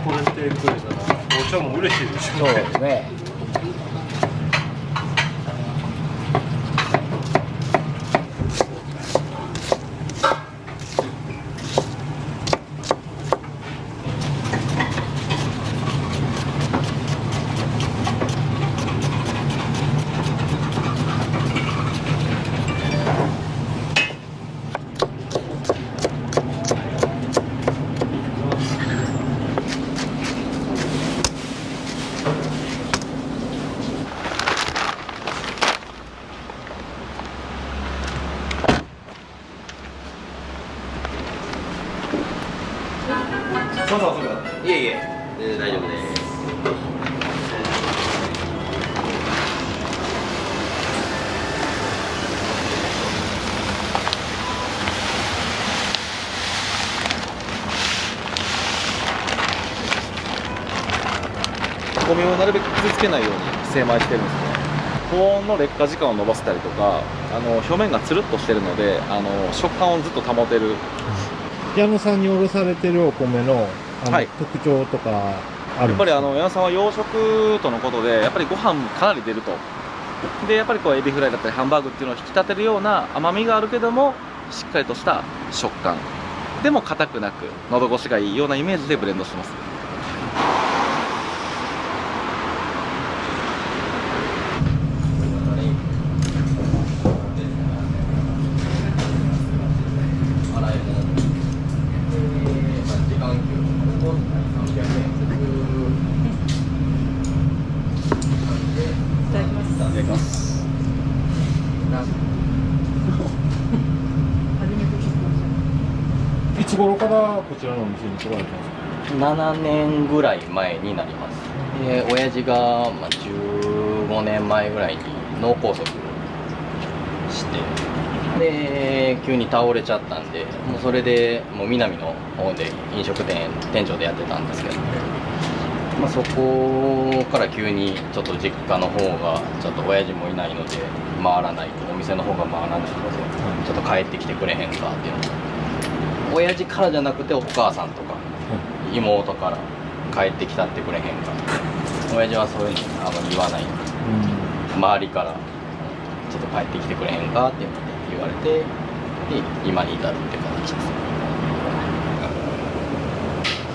これしてくれたらお茶も嬉しいでしょ。そうですね。いえいえ、全然大丈夫です。ゴミをなるべく傷つけないように精米してるんですね。高温の劣化時間を延ばせたりとか、表面がつるっとしてるので、食感をずっと保てる。矢野さんにおろされてるお米のはい、特徴とかあるんですか？やっぱり矢野さんは養殖とのことで、やっぱりご飯かなり出ると。で、やっぱりこうエビフライだったりハンバーグっていうのを引き立てるような甘みがあるけども、しっかりとした食感。でも硬くなく、喉越しがいいようなイメージでブレンドしてます。いつ頃からこちらのお店に来られたんですか7年ぐらい前になります。で親父が、15年前ぐらいに脳梗塞してで急に倒れちゃったんで、もうそれでもう南の方で飲食店店長でやってたんですけど、そこから急にちょっと実家の方がちょっと親父もいないので回らない、お店の方が回らないのでちょっと帰ってきてくれへんかっていうのを、親父からじゃなくてお母さんとか妹から帰ってきたってくれへんか、親父はそういうのあんまり言わないんで、周りからちょっと帰ってきてくれへんかっていうので言われて、で今に至るっていう形です。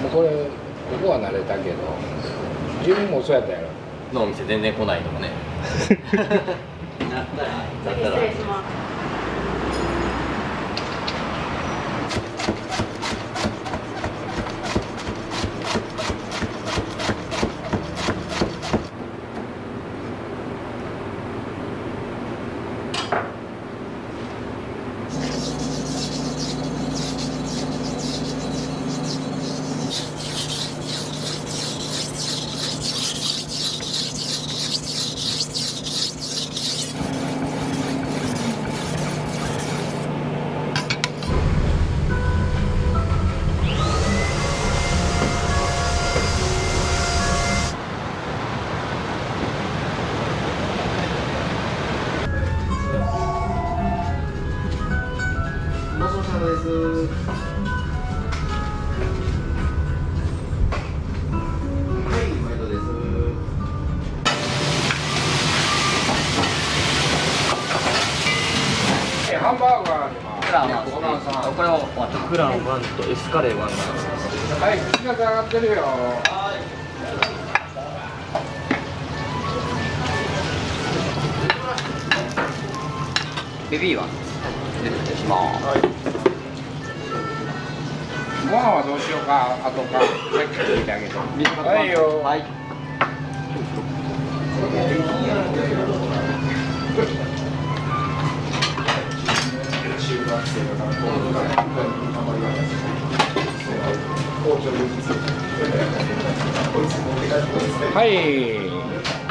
もうこれここは慣れたけど、自分もそうやったやろ。のお店全然来ないとかね。だったら失礼します。おハンバーガーあります。これをクラン1とエスカレー1なんです。はい、口が上がってるよ。ベビー1出てきます。ご飯はどうしようか、あとか、さっき聞いてあげて。はいよ。はい。はい、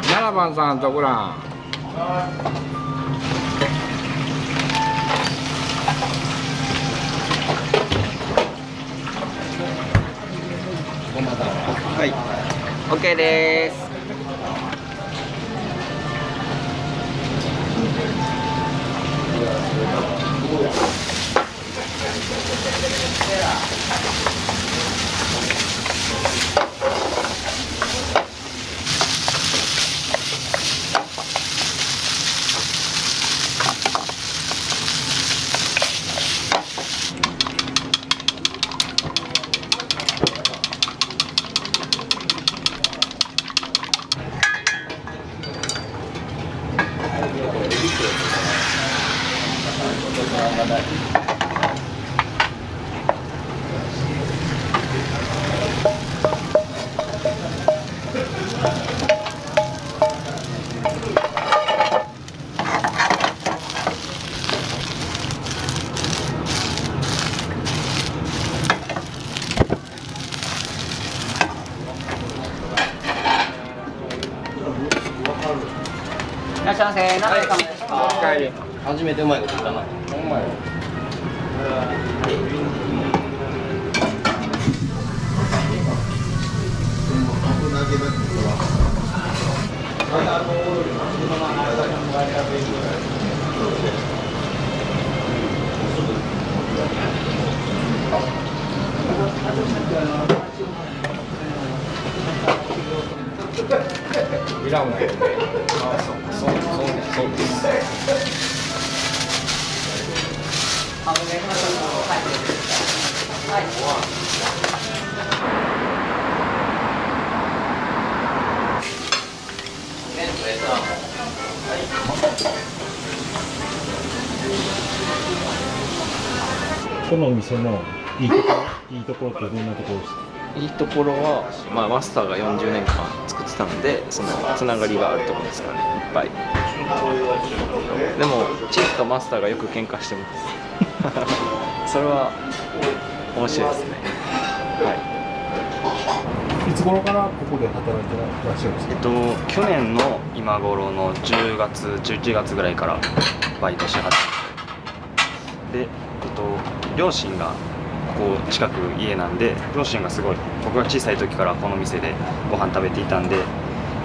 7番さんとこらん。はい、OK です。いらっしゃいませ。中井さんですか。初めてうまいこと言ったな。うまい。いらんわよね。そうです。このお店のいいところってどんなところですか？いいところは、マスターが40年間作ってたんで、そのつながりがあるところですからね、いっぱい。でもチーフとマスターがよく喧嘩してますそれは面白いですね。いつ頃からここで働いてらっしゃるんですか？去年の今頃の10月11月ぐらいからバイトし始めて、で、両親がここ近く家なんで、両親がすごい僕が小さい時からこの店でご飯食べていたんで、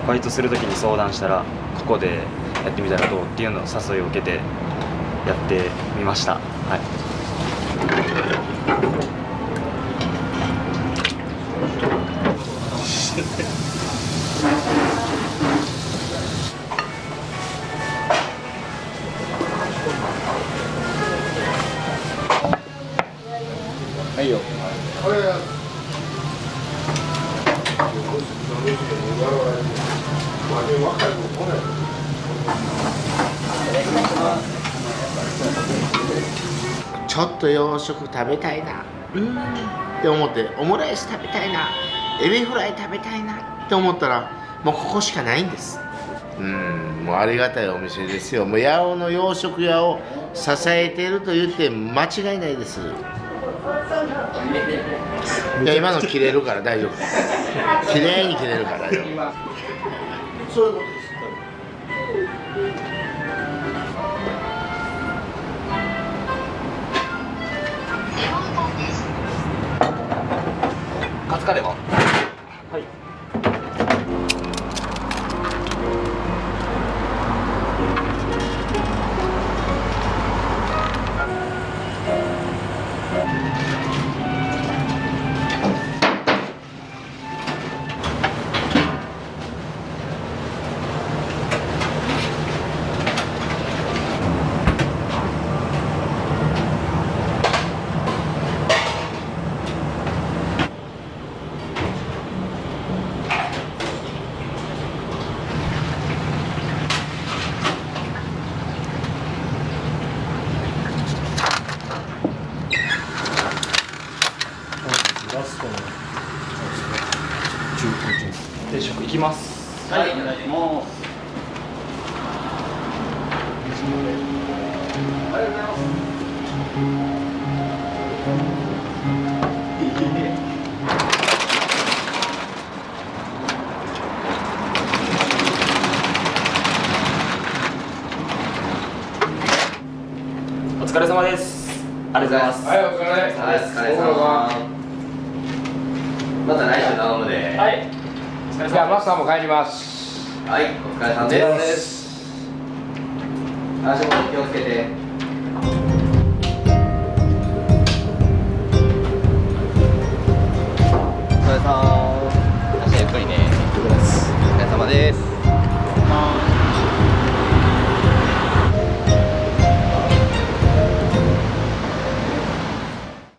バイトする時に相談したらここでやってみたらどうっていうのを誘いを受けてやってみました。はい。はいよ。ちょっと洋食食べたいなって思って、オムライス食べたいな、エビフライ食べたいなって思ったら、もうここしかないんです。もうありがたいお店ですよ。もう八尾の洋食屋を支えていると言って間違いないです。いや、今の切れるから大丈夫。きれいに切れるから大丈夫。そういうことです。カツカレーは？はい。ます。はい、お願いします。ありがとうございます。お疲れ様です。ありがとうございます。はい、お疲れ様。また来週頼むで。はい。じゃあマスターも帰ります。はい、お疲れ様です。足元気をつけて。